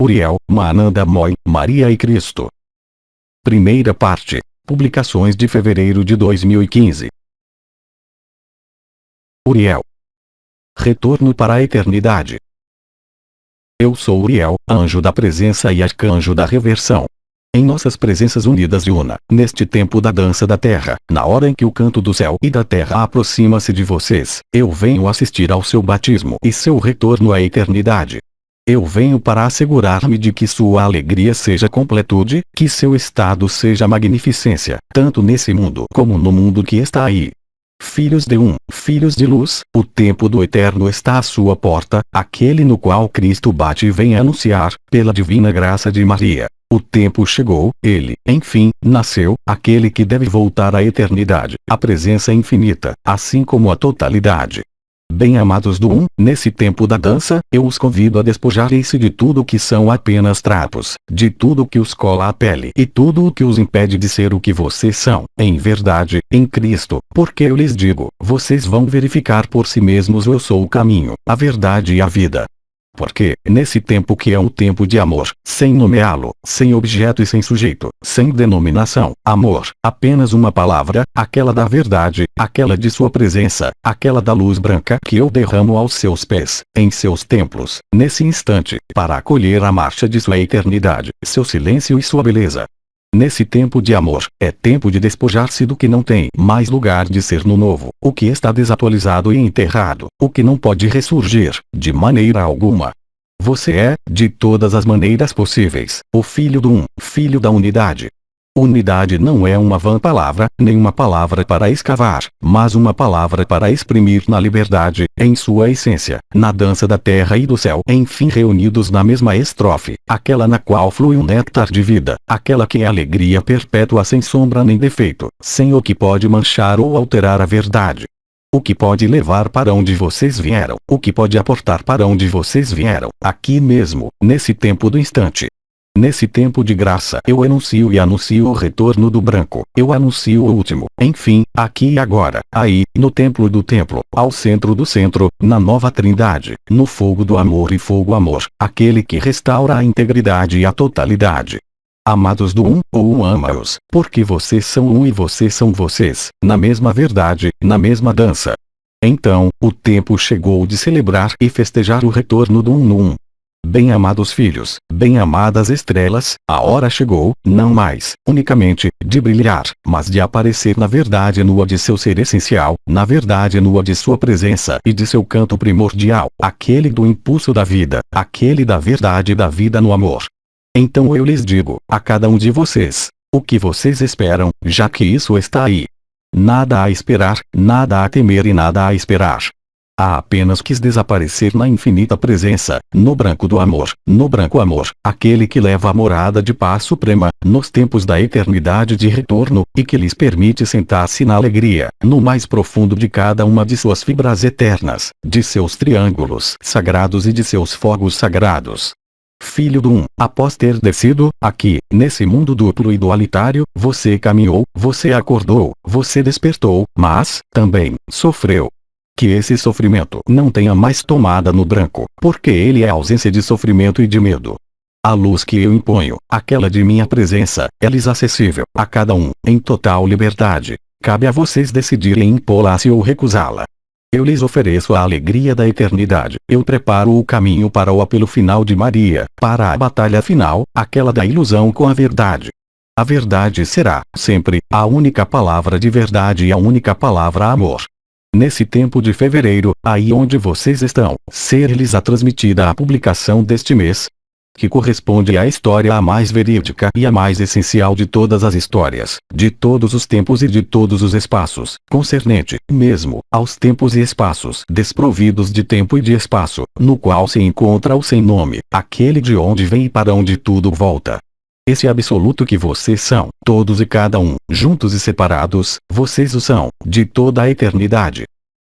Uriel, Mananda Moy, Maria e Cristo. Primeira parte. Publicações de fevereiro de 2015. Uriel. Retorno para a eternidade. Eu sou Uriel, anjo da presença e arcanjo da reversão. Em nossas presenças unidas e una, neste tempo da dança da terra, na hora em que o canto do céu e da terra aproxima-se de vocês, eu venho assistir ao seu batismo e seu retorno à eternidade. Eu venho para assegurar-me de que sua alegria seja completude, que seu estado seja magnificência, tanto nesse mundo como no mundo que está aí. Filhos de filhos de luz, o tempo do eterno está à sua porta, aquele no qual Cristo bate e vem anunciar, pela divina graça de Maria. O tempo chegou, ele, enfim, nasceu, aquele que deve voltar à eternidade, à presença infinita, assim como à totalidade. Bem-amados do nesse tempo da dança, eu os convido a despojarem-se de tudo o que são apenas trapos, de tudo o que os cola à pele e tudo o que os impede de ser o que vocês são, em verdade, em Cristo, porque eu lhes digo, vocês vão verificar por si mesmos eu sou o caminho, a verdade e a vida. Porque, nesse tempo que é um tempo de amor, sem nomeá-lo, sem objeto e sem sujeito, sem denominação, amor, apenas uma palavra, aquela da verdade, aquela de sua presença, aquela da luz branca que eu derramo aos seus pés, em seus templos, nesse instante, para acolher a marcha de sua eternidade, seu silêncio e sua beleza. Nesse tempo de amor, é tempo de despojar-se do que não tem mais lugar de ser no novo, o que está desatualizado e enterrado, o que não pode ressurgir, de maneira alguma. Você é, de todas as maneiras possíveis, o filho do filho da unidade. Unidade não é uma vã palavra, nem uma palavra para escavar, mas uma palavra para exprimir na liberdade, em sua essência, na dança da terra e do céu, enfim reunidos na mesma estrofe, aquela na qual flui um néctar de vida, aquela que é alegria perpétua sem sombra nem defeito, sem o que pode manchar ou alterar a verdade. O que pode levar para onde vocês vieram, o que pode aportar para onde vocês vieram, aqui mesmo, nesse tempo do instante. Nesse tempo de graça eu anuncio e anuncio o retorno do branco, eu anuncio o último, enfim, aqui e agora, aí, no templo do templo, ao centro do centro, na nova trindade, no fogo do amor e fogo amor, aquele que restaura a integridade e a totalidade. Amados do ama-os, porque vocês são e vocês são vocês, na mesma verdade, na mesma dança. Então, o tempo chegou de celebrar e festejar o retorno do no Bem-amados filhos, bem-amadas estrelas, a hora chegou, não mais, unicamente, de brilhar, mas de aparecer na verdade nua de seu ser essencial, na verdade nua de sua presença e de seu canto primordial, aquele do impulso da vida, aquele da verdade da vida no amor. Então eu lhes digo, a cada um de vocês, o que vocês esperam, já que isso está aí. Nada a esperar, nada a temer e nada a esperar. Há apenas que desaparecer na infinita presença, no branco do amor, no branco amor, aquele que leva a morada de paz suprema, nos tempos da eternidade de retorno, e que lhes permite sentar-se na alegria, no mais profundo de cada uma de suas fibras eternas, de seus triângulos sagrados e de seus fogos sagrados. Filho do após ter descido, aqui, nesse mundo duplo e dualitário, você caminhou, você acordou, você despertou, mas, também, sofreu. Que esse sofrimento não tenha mais tomada no branco, porque ele é ausência de sofrimento e de medo. A luz que eu imponho, aquela de minha presença, é-lhes acessível, a cada um, em total liberdade. Cabe a vocês decidirem impô-la-se ou recusá-la. Eu lhes ofereço a alegria da eternidade, eu preparo o caminho para o apelo final de Maria, para a batalha final, aquela da ilusão com a verdade. A verdade será, sempre, a única palavra de verdade e a única palavra amor. Nesse tempo de fevereiro, aí onde vocês estão, ser-lhes a transmitida a publicação deste mês, que corresponde à história a mais verídica e a mais essencial de todas as histórias, de todos os tempos e de todos os espaços, concernente, mesmo, aos tempos e espaços desprovidos de tempo e de espaço, no qual se encontra o sem nome, aquele de onde vem e para onde tudo volta. Esse absoluto que vocês são, todos e cada um, juntos e separados, vocês o são, de toda a eternidade.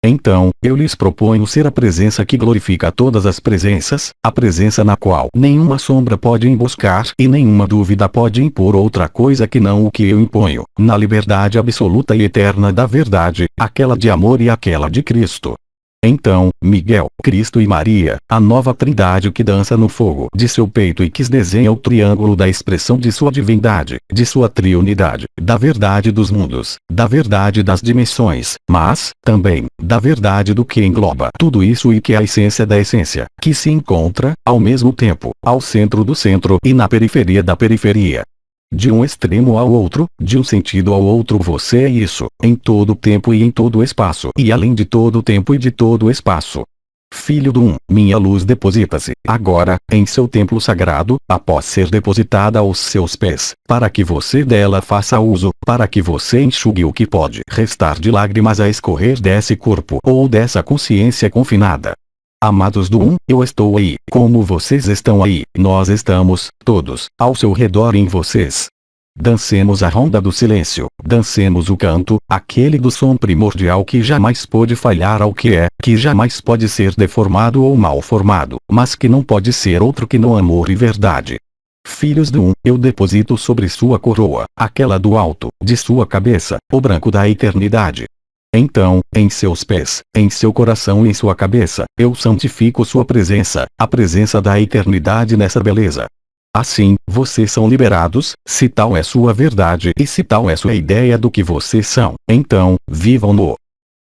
Então, eu lhes proponho ser a presença que glorifica todas as presenças, a presença na qual nenhuma sombra pode emboscar e nenhuma dúvida pode impor outra coisa que não o que eu imponho, na liberdade absoluta e eterna da verdade, aquela de amor e aquela de Cristo. Então, Miguel, Cristo e Maria, a nova trindade que dança no fogo de seu peito e que desenha o triângulo da expressão de sua divindade, de sua triunidade, da verdade dos mundos, da verdade das dimensões, mas, também, da verdade do que engloba tudo isso e que é a essência da essência, que se encontra, ao mesmo tempo, ao centro do centro e na periferia da periferia. De um extremo ao outro, de um sentido ao outro você é isso, em todo o tempo e em todo o espaço e além de todo o tempo e de todo o espaço. Filho do Um, minha luz deposita-se, agora, em seu templo sagrado, após ser depositada aos seus pés, para que você dela faça uso, para que você enxugue o que pode restar de lágrimas a escorrer desse corpo ou dessa consciência confinada. Amados do Um, eu estou aí, como vocês estão aí, nós estamos, todos, ao seu redor em vocês. Dancemos a ronda do silêncio, dancemos o canto, aquele do som primordial que jamais pode falhar ao que é, que jamais pode ser deformado ou mal formado, mas que não pode ser outro que no amor e verdade. Filhos do Um, eu deposito sobre sua coroa, aquela do alto, de sua cabeça, o branco da eternidade. Então, em seus pés, em seu coração e em sua cabeça, eu santifico sua presença, a presença da eternidade nessa beleza. Assim, vocês são liberados, se tal é sua verdade e se tal é sua ideia do que vocês são, então, vivam-no.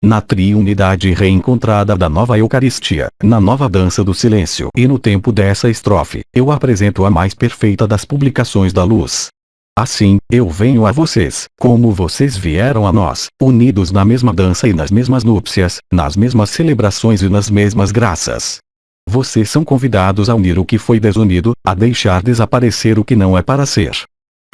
Na triunidade reencontrada da nova Eucaristia, na nova dança do silêncio e no tempo dessa estrofe, eu apresento a mais perfeita das publicações da luz. Assim, eu venho a vocês, como vocês vieram a nós, unidos na mesma dança e nas mesmas núpcias, nas mesmas celebrações e nas mesmas graças. Vocês são convidados a unir o que foi desunido, a deixar desaparecer o que não é para ser.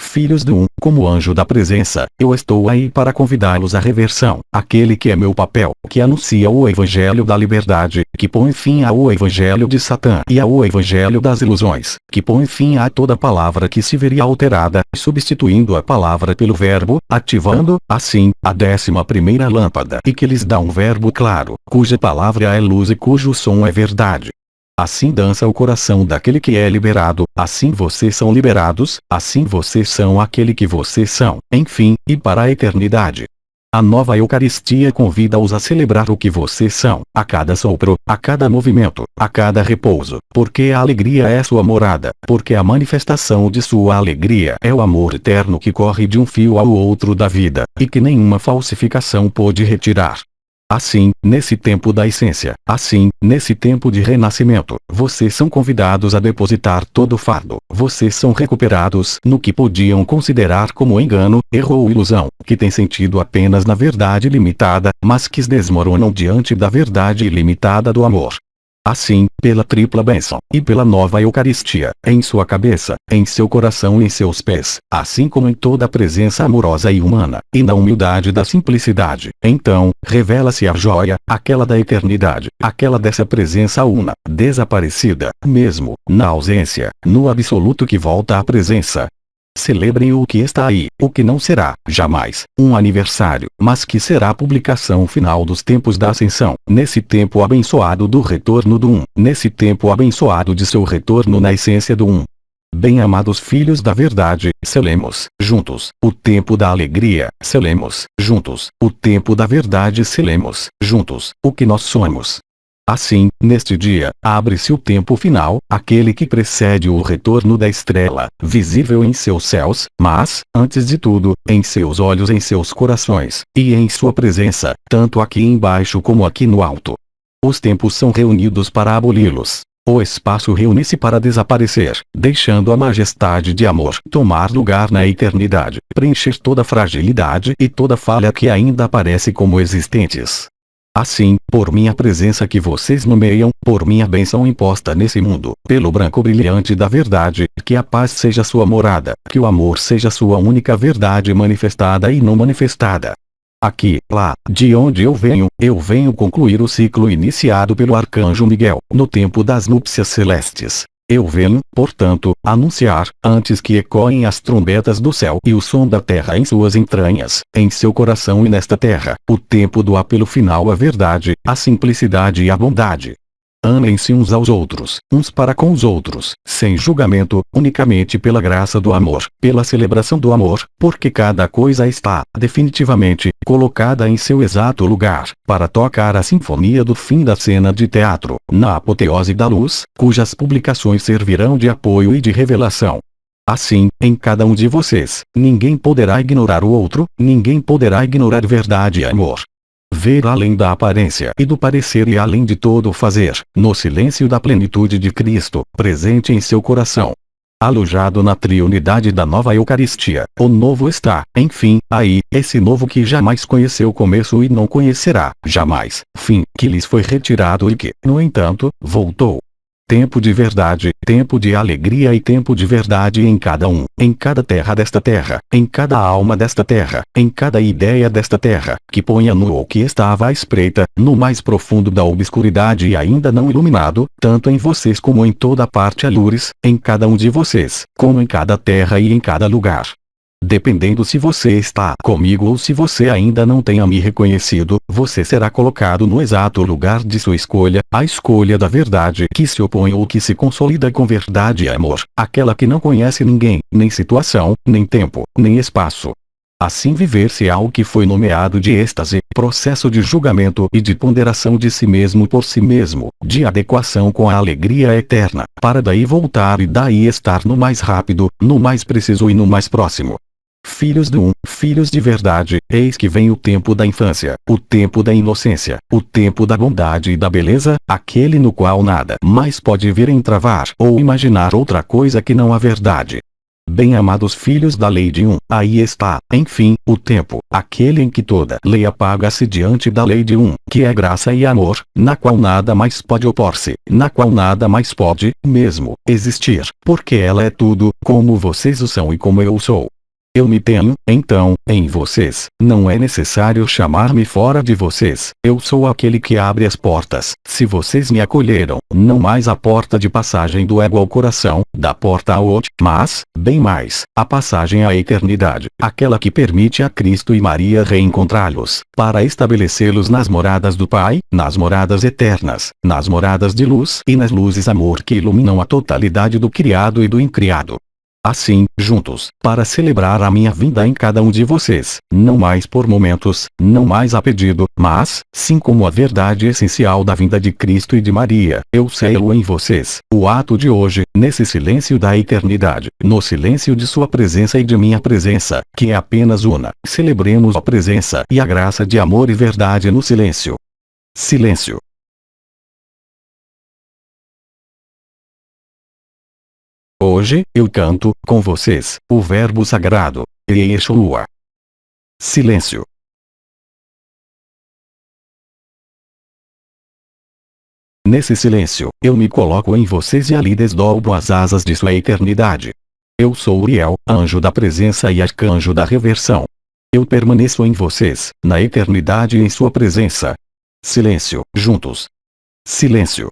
Filhos do Um, como anjo da presença, eu estou aí para convidá-los à reversão, aquele que é meu papel, que anuncia o evangelho da liberdade, que põe fim ao evangelho de Satã e ao evangelho das ilusões, que põe fim a toda palavra que se veria alterada, substituindo a palavra pelo verbo, ativando, assim, a 11ª lâmpada e que lhes dá um verbo claro, cuja palavra é luz e cujo som é verdade. Assim dança o coração daquele que é liberado, assim vocês são liberados, assim vocês são aquele que vocês são, enfim, e para a eternidade. A nova Eucaristia convida-os a celebrar o que vocês são, a cada sopro, a cada movimento, a cada repouso, porque a alegria é sua morada, porque a manifestação de sua alegria é o amor eterno que corre de um fio ao outro da vida, e que nenhuma falsificação pôde retirar. Assim, nesse tempo da essência, assim, nesse tempo de renascimento, vocês são convidados a depositar todo o fardo, vocês são recuperados no que podiam considerar como engano, erro ou ilusão, que tem sentido apenas na verdade limitada, mas que se desmoronam diante da verdade ilimitada do amor. Assim, pela tripla bênção, e pela nova Eucaristia, em sua cabeça, em seu coração e em seus pés, assim como em toda a presença amorosa e humana, e na humildade da simplicidade, então, revela-se a joia, aquela da eternidade, aquela dessa presença una, desaparecida, mesmo, na ausência, no absoluto que volta à presença. Celebrem o que está aí, o que não será, jamais, um aniversário, mas que será a publicação final dos tempos da ascensão, nesse tempo abençoado do retorno do Um, nesse tempo abençoado de seu retorno na essência do Um. Bem-amados filhos da verdade, selemos, juntos, o tempo da alegria, selemos, juntos, o tempo da verdade, selemos, juntos, o que nós somos. Assim, neste dia, abre-se o tempo final, aquele que precede o retorno da estrela, visível em seus céus, mas, antes de tudo, em seus olhos, em seus corações, e em sua presença, tanto aqui embaixo como aqui no alto. Os tempos são reunidos para aboli-los. O espaço reúne-se para desaparecer, deixando a majestade de amor tomar lugar na eternidade, preencher toda fragilidade e toda falha que ainda aparece como existentes. Assim, por minha presença que vocês nomeiam, por minha bênção imposta nesse mundo, pelo branco brilhante da verdade, que a paz seja sua morada, que o amor seja sua única verdade manifestada e não manifestada. Aqui, lá, de onde eu venho concluir o ciclo iniciado pelo Arcanjo Miguel, no tempo das núpcias celestes. Eu venho, portanto, anunciar, antes que ecoem as trombetas do céu e o som da terra em suas entranhas, em seu coração e nesta terra, o tempo do apelo final à verdade, à simplicidade e à bondade. Amem-se uns aos outros, uns para com os outros, sem julgamento, unicamente pela graça do amor, pela celebração do amor, porque cada coisa está, definitivamente, colocada em seu exato lugar, para tocar a sinfonia do fim da cena de teatro, na apoteose da luz, cujas publicações servirão de apoio e de revelação. Assim, em cada um de vocês, ninguém poderá ignorar o outro, ninguém poderá ignorar verdade e amor. Ver além da aparência e do parecer e além de todo o fazer, no silêncio da plenitude de Cristo, presente em seu coração. Alojado na triunidade da nova Eucaristia, o novo está, enfim, aí, esse novo que jamais conheceu começo e não conhecerá, jamais, fim, que lhes foi retirado e que, no entanto, voltou. Tempo de verdade, tempo de alegria e tempo de verdade em cada um, em cada terra desta terra, em cada alma desta terra, em cada ideia desta terra, que ponha no ou que estava à espreita, no mais profundo da obscuridade e ainda não iluminado, tanto em vocês como em toda parte a lures, em cada um de vocês, como em cada terra e em cada lugar. Dependendo se você está comigo ou se você ainda não tenha me reconhecido, você será colocado no exato lugar de sua escolha, a escolha da verdade que se opõe ou que se consolida com verdade e amor, aquela que não conhece ninguém, nem situação, nem tempo, nem espaço. Assim viver-se-á o que foi nomeado de êxtase, processo de julgamento e de ponderação de si mesmo por si mesmo, de adequação com a alegria eterna, para daí voltar e daí estar no mais rápido, no mais preciso e no mais próximo. Filhos do filhos de verdade, eis que vem o tempo da infância, o tempo da inocência, o tempo da bondade e da beleza, aquele no qual nada mais pode vir entravar ou imaginar outra coisa que não a verdade. Bem-amados filhos da lei de aí está, enfim, o tempo, aquele em que toda lei apaga-se diante da lei de que é graça e amor, na qual nada mais pode opor-se, na qual nada mais pode, mesmo, existir, porque ela é tudo, como vocês o são e como eu o sou. Eu me tenho, então, em vocês, não é necessário chamar-me fora de vocês, eu sou aquele que abre as portas, se vocês me acolheram, não mais a porta de passagem do ego ao coração, da porta ao outro, mas, bem mais, a passagem à eternidade, aquela que permite a Cristo e Maria reencontrá-los, para estabelecê-los nas moradas do Pai, nas moradas eternas, nas moradas de luz e nas luzes amor que iluminam a totalidade do criado e do incriado. Assim, juntos, para celebrar a minha vinda em cada um de vocês, não mais por momentos, não mais a pedido, mas, sim como a verdade essencial da vinda de Cristo e de Maria, eu selo em vocês, o ato de hoje, nesse silêncio da eternidade, no silêncio de sua presença e de minha presença, que é apenas una, celebremos a presença e a graça de amor e verdade no silêncio. Silêncio. Hoje, eu canto, com vocês, o verbo sagrado, Yeshua. Silêncio. Nesse silêncio, eu me coloco em vocês e ali desdobro as asas de sua eternidade. Eu sou Uriel, anjo da presença e arcanjo da reversão. Eu permaneço em vocês, na eternidade e em sua presença. Silêncio, juntos. Silêncio.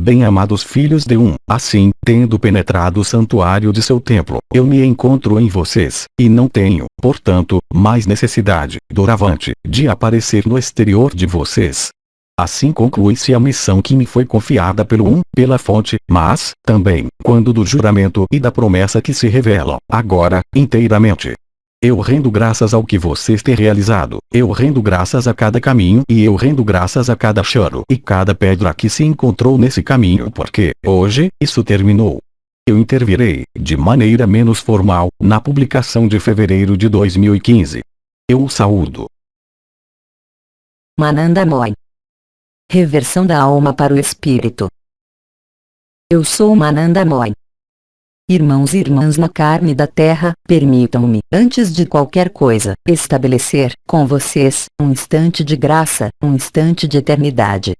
Bem-amados filhos de assim, tendo penetrado o santuário de seu templo, eu me encontro em vocês, e não tenho, portanto, mais necessidade, doravante, de aparecer no exterior de vocês. Assim conclui-se a missão que me foi confiada pelo pela fonte, mas, também, quando do juramento e da promessa que se revelam, agora, inteiramente. Eu rendo graças ao que vocês têm realizado, eu rendo graças a cada caminho e eu rendo graças a cada choro e cada pedra que se encontrou nesse caminho porque, hoje, isso terminou. Eu intervirei, de maneira menos formal, na publicação de fevereiro de 2015. Eu o saúdo. Mananda Moy. Reversão da alma para o espírito. Eu sou Mananda Moy. Irmãos e irmãs na carne da terra, permitam-me, antes de qualquer coisa, estabelecer, com vocês, um instante de graça, um instante de eternidade.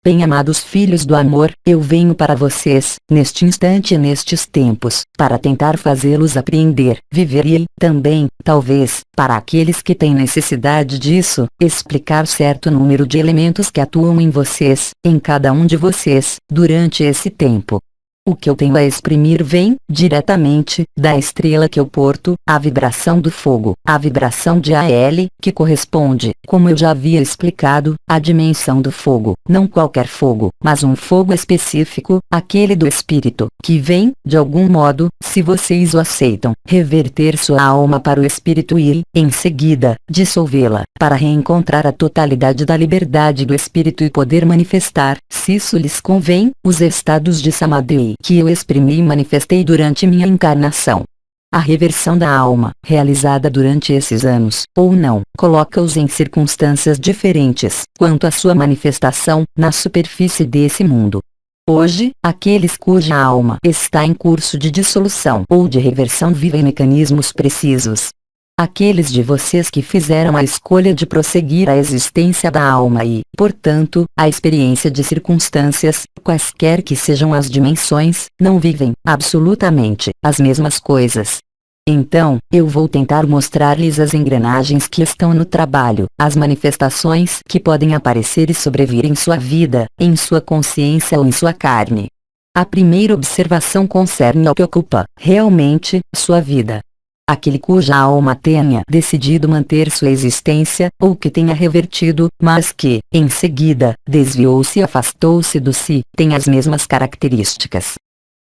Bem-amados filhos do amor, eu venho para vocês, neste instante e nestes tempos, para tentar fazê-los apreender, viver e, também, talvez, para aqueles que têm necessidade disso, explicar certo número de elementos que atuam em vocês, em cada um de vocês, durante esse tempo. O que eu tenho a exprimir vem, diretamente, da estrela que eu porto, a vibração do fogo, a vibração de Al, que corresponde, como eu já havia explicado, à dimensão do fogo, não qualquer fogo, mas um fogo específico, aquele do espírito, que vem, de algum modo, se vocês o aceitam, reverter sua alma para o espírito e, em seguida, dissolvê-la, para reencontrar a totalidade da liberdade do espírito e poder manifestar, se isso lhes convém, os estados de Samadhi que eu exprimi e manifestei durante minha encarnação. A reversão da alma, realizada durante esses anos, ou não, coloca-os em circunstâncias diferentes, quanto à sua manifestação, na superfície desse mundo. Hoje, aqueles cuja alma está em curso de dissolução ou de reversão vivem mecanismos precisos. Aqueles de vocês que fizeram a escolha de prosseguir a existência da alma e, portanto, a experiência de circunstâncias, quaisquer que sejam as dimensões, não vivem, absolutamente, as mesmas coisas. Então, eu vou tentar mostrar-lhes as engrenagens que estão no trabalho, as manifestações que podem aparecer e sobrevir em sua vida, em sua consciência ou em sua carne. A primeira observação concerne ao que ocupa, realmente, sua vida. Aquele cuja alma tenha decidido manter sua existência, ou que tenha revertido, mas que, em seguida, desviou-se e afastou-se do si, tem as mesmas características.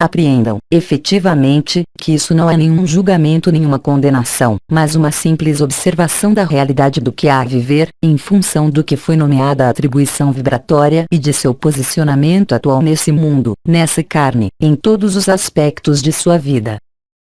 Apreendam, efetivamente, que isso não é nenhum julgamento, nenhuma condenação, mas uma simples observação da realidade do que há a viver, em função do que foi nomeada a atribuição vibratória e de seu posicionamento atual nesse mundo, nessa carne, em todos os aspectos de sua vida.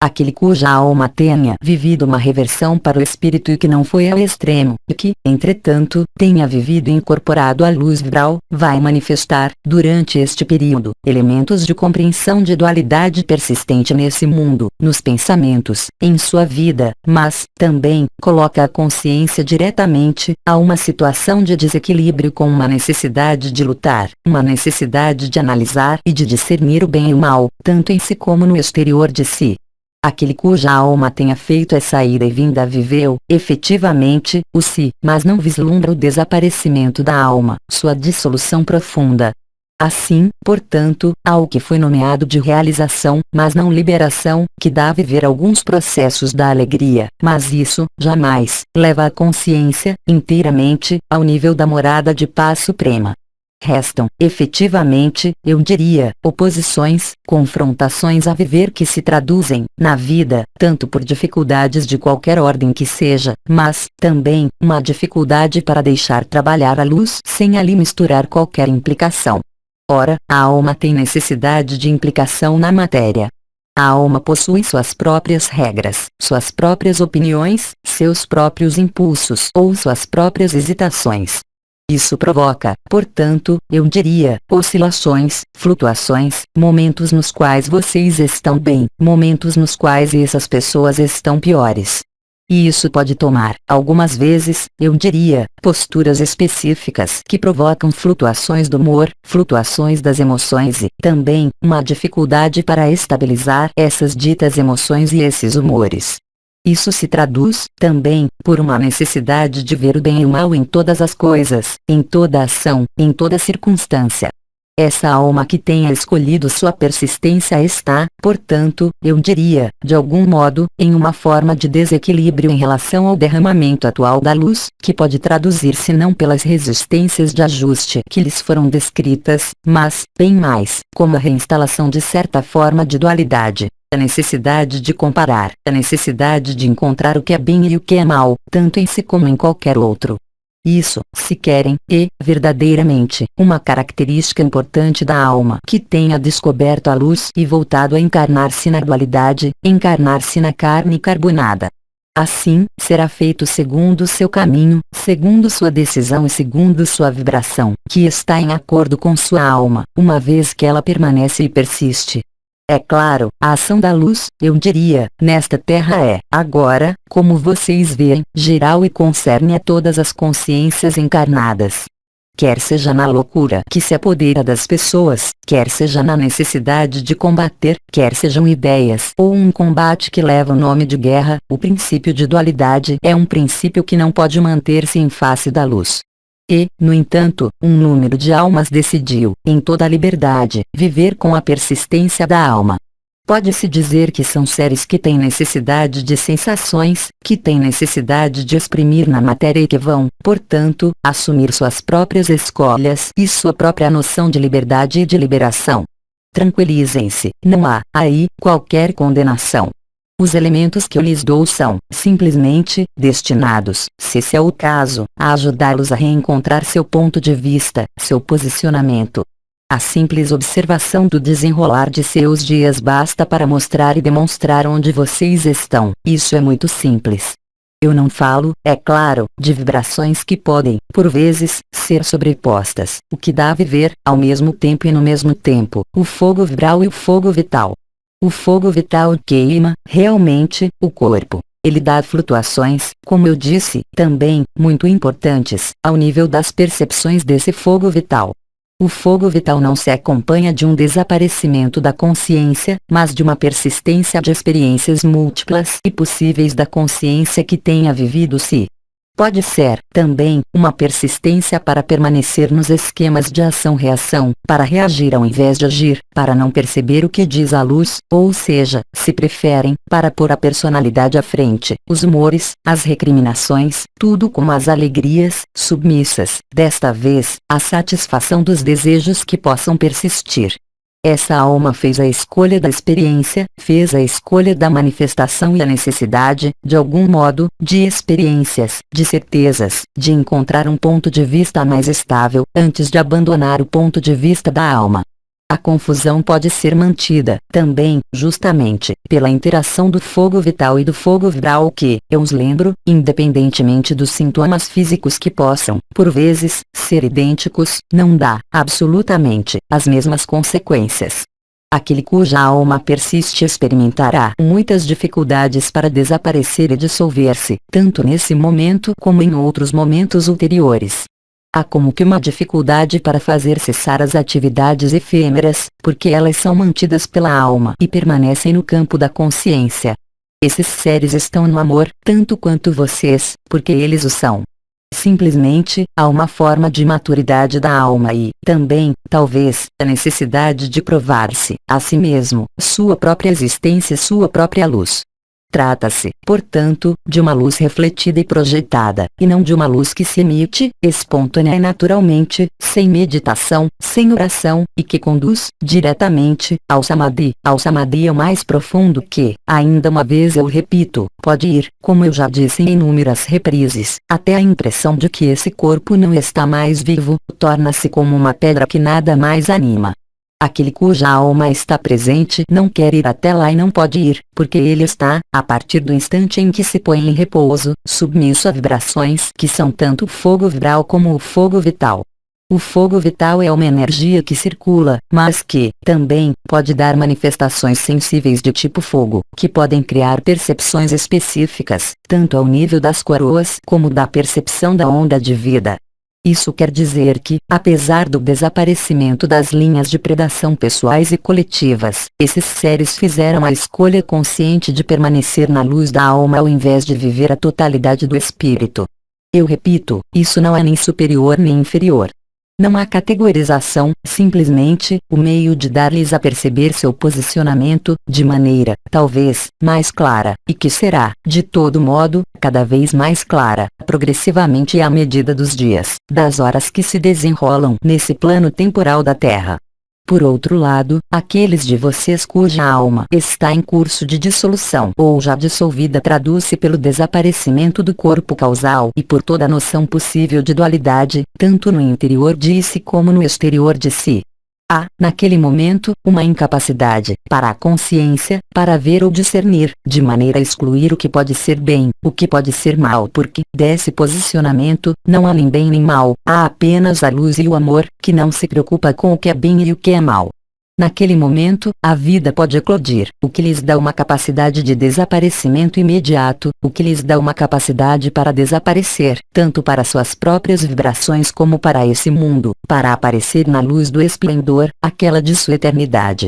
Aquele cuja alma tenha vivido uma reversão para o espírito e que não foi ao extremo, e que, entretanto, tenha vivido incorporado à luz vibral, vai manifestar, durante este período, elementos de compreensão de dualidade persistente nesse mundo, nos pensamentos, em sua vida, mas, também, coloca a consciência diretamente, a uma situação de desequilíbrio com uma necessidade de lutar, uma necessidade de analisar e de discernir o bem e o mal, tanto em si como no exterior de si. Aquele cuja alma tenha feito essa ida e vinda viveu, efetivamente, o si, mas não vislumbra o desaparecimento da alma, sua dissolução profunda. Assim, portanto, há o que foi nomeado de realização, mas não liberação, que dá a viver alguns processos da alegria, mas isso, jamais, leva a consciência, inteiramente, ao nível da morada de paz suprema. Restam, efetivamente, eu diria, oposições, confrontações a viver que se traduzem, na vida, tanto por dificuldades de qualquer ordem que seja, mas, também, uma dificuldade para deixar trabalhar a luz sem ali misturar qualquer implicação. Ora, a alma tem necessidade de implicação na matéria. A alma possui suas próprias regras, suas próprias opiniões, seus próprios impulsos ou suas próprias hesitações. Isso provoca, portanto, eu diria, oscilações, flutuações, momentos nos quais vocês estão bem, momentos nos quais essas pessoas estão piores. E isso pode tomar, algumas vezes, eu diria, posturas específicas que provocam flutuações do humor, flutuações das emoções e, também, uma dificuldade para estabilizar essas ditas emoções e esses humores. Isso se traduz, também, por uma necessidade de ver o bem e o mal em todas as coisas, em toda ação, em toda circunstância. Essa alma que tenha escolhido sua persistência está, portanto, eu diria, de algum modo, em uma forma de desequilíbrio em relação ao derramamento atual da luz, que pode traduzir-se não pelas resistências de ajuste que lhes foram descritas, mas, bem mais, como a reinstalação de certa forma de dualidade. A necessidade de comparar, a necessidade de encontrar o que é bem e o que é mal, tanto em si como em qualquer outro. Isso, se querem, é, verdadeiramente, uma característica importante da alma que tenha descoberto a luz e voltado a encarnar-se na dualidade, encarnar-se na carne carbonada. Assim, será feito segundo seu caminho, segundo sua decisão e segundo sua vibração, que está em acordo com sua alma, uma vez que ela permanece e persiste. É claro, a ação da luz, eu diria, nesta terra é, agora, como vocês veem, geral e concerne a todas as consciências encarnadas. Quer seja na loucura que se apodera das pessoas, quer seja na necessidade de combater, quer sejam ideias ou um combate que leva o nome de guerra, o princípio de dualidade é um princípio que não pode manter-se em face da luz. E, no entanto, um número de almas decidiu, em toda a liberdade, viver com a persistência da alma. Pode-se dizer que são seres que têm necessidade de sensações, que têm necessidade de exprimir na matéria e que vão, portanto, assumir suas próprias escolhas e sua própria noção de liberdade e de liberação. Tranquilizem-se, não há, aí, qualquer condenação. Os elementos que eu lhes dou são, simplesmente, destinados, se esse é o caso, a ajudá-los a reencontrar seu ponto de vista, seu posicionamento. A simples observação do desenrolar de seus dias basta para mostrar e demonstrar onde vocês estão. Isso é muito simples. Eu não falo, é claro, de vibrações que podem, por vezes, ser sobrepostas, o que dá a viver, ao mesmo tempo e no mesmo tempo, o fogo vibral e o fogo vital. O fogo vital queima, realmente, o corpo. Ele dá flutuações, como eu disse, também, muito importantes, ao nível das percepções desse fogo vital. O fogo vital não se acompanha de um desaparecimento da consciência, mas de uma persistência de experiências múltiplas e possíveis da consciência que tenha vivido-se. Pode ser, também, uma persistência para permanecer nos esquemas de ação-reação, para reagir ao invés de agir, para não perceber o que diz a luz, ou seja, se preferem, para pôr a personalidade à frente, os humores, as recriminações, tudo como as alegrias, submissas, desta vez, a satisfação dos desejos que possam persistir. Essa alma fez a escolha da experiência, fez a escolha da manifestação e a necessidade, de algum modo, de experiências, de certezas, de encontrar um ponto de vista mais estável, antes de abandonar o ponto de vista da alma. A confusão pode ser mantida, também, justamente, pela interação do fogo vital e do fogo vibral que, eu os lembro, independentemente dos sintomas físicos que possam, por vezes, ser idênticos, não dá, absolutamente, as mesmas consequências. Aquele cuja alma persiste experimentará muitas dificuldades para desaparecer e dissolver-se, tanto nesse momento como em outros momentos ulteriores. Há como que uma dificuldade para fazer cessar as atividades efêmeras, porque elas são mantidas pela alma e permanecem no campo da consciência. Esses seres estão no amor, tanto quanto vocês, porque eles o são. Simplesmente, há uma forma de maturidade da alma e, também, talvez, a necessidade de provar-se, a si mesmo, sua própria existência, sua própria luz. Trata-se, portanto, de uma luz refletida e projetada, e não de uma luz que se emite, espontânea e naturalmente, sem meditação, sem oração, e que conduz, diretamente, ao Samadhi. Ao Samadhi é o mais profundo que, ainda uma vez eu repito, pode ir, como eu já disse em inúmeras reprises, até a impressão de que esse corpo não está mais vivo, torna-se como uma pedra que nada mais anima. Aquele cuja alma está presente não quer ir até lá e não pode ir, porque ele está, a partir do instante em que se põe em repouso, submisso a vibrações que são tanto o fogo vibral como o fogo vital. O fogo vital é uma energia que circula, mas que, também, pode dar manifestações sensíveis de tipo fogo, que podem criar percepções específicas, tanto ao nível das coroas como da percepção da onda de vida. Isso quer dizer que, apesar do desaparecimento das linhas de predação pessoais e coletivas, esses seres fizeram a escolha consciente de permanecer na luz da alma ao invés de viver a totalidade do espírito. Eu repito, isso não é nem superior nem inferior. Não há categorização, simplesmente, o meio de dar-lhes a perceber seu posicionamento, de maneira, talvez, mais clara, e que será, de todo modo, cada vez mais clara, progressivamente e à medida dos dias, das horas que se desenrolam nesse plano temporal da Terra. Por outro lado, aqueles de vocês cuja alma está em curso de dissolução ou já dissolvida traduz-se pelo desaparecimento do corpo causal e por toda a noção possível de dualidade, tanto no interior de si como no exterior de si. Há, naquele momento, uma incapacidade, para a consciência, para ver ou discernir, de maneira a excluir o que pode ser bem, o que pode ser mal porque, desse posicionamento, não há nem bem nem mal, há apenas a luz e o amor, que não se preocupa com o que é bem e o que é mal. Naquele momento, a vida pode eclodir, o que lhes dá uma capacidade de desaparecimento imediato, o que lhes dá uma capacidade para desaparecer, tanto para suas próprias vibrações como para esse mundo, para aparecer na luz do esplendor, aquela de sua eternidade.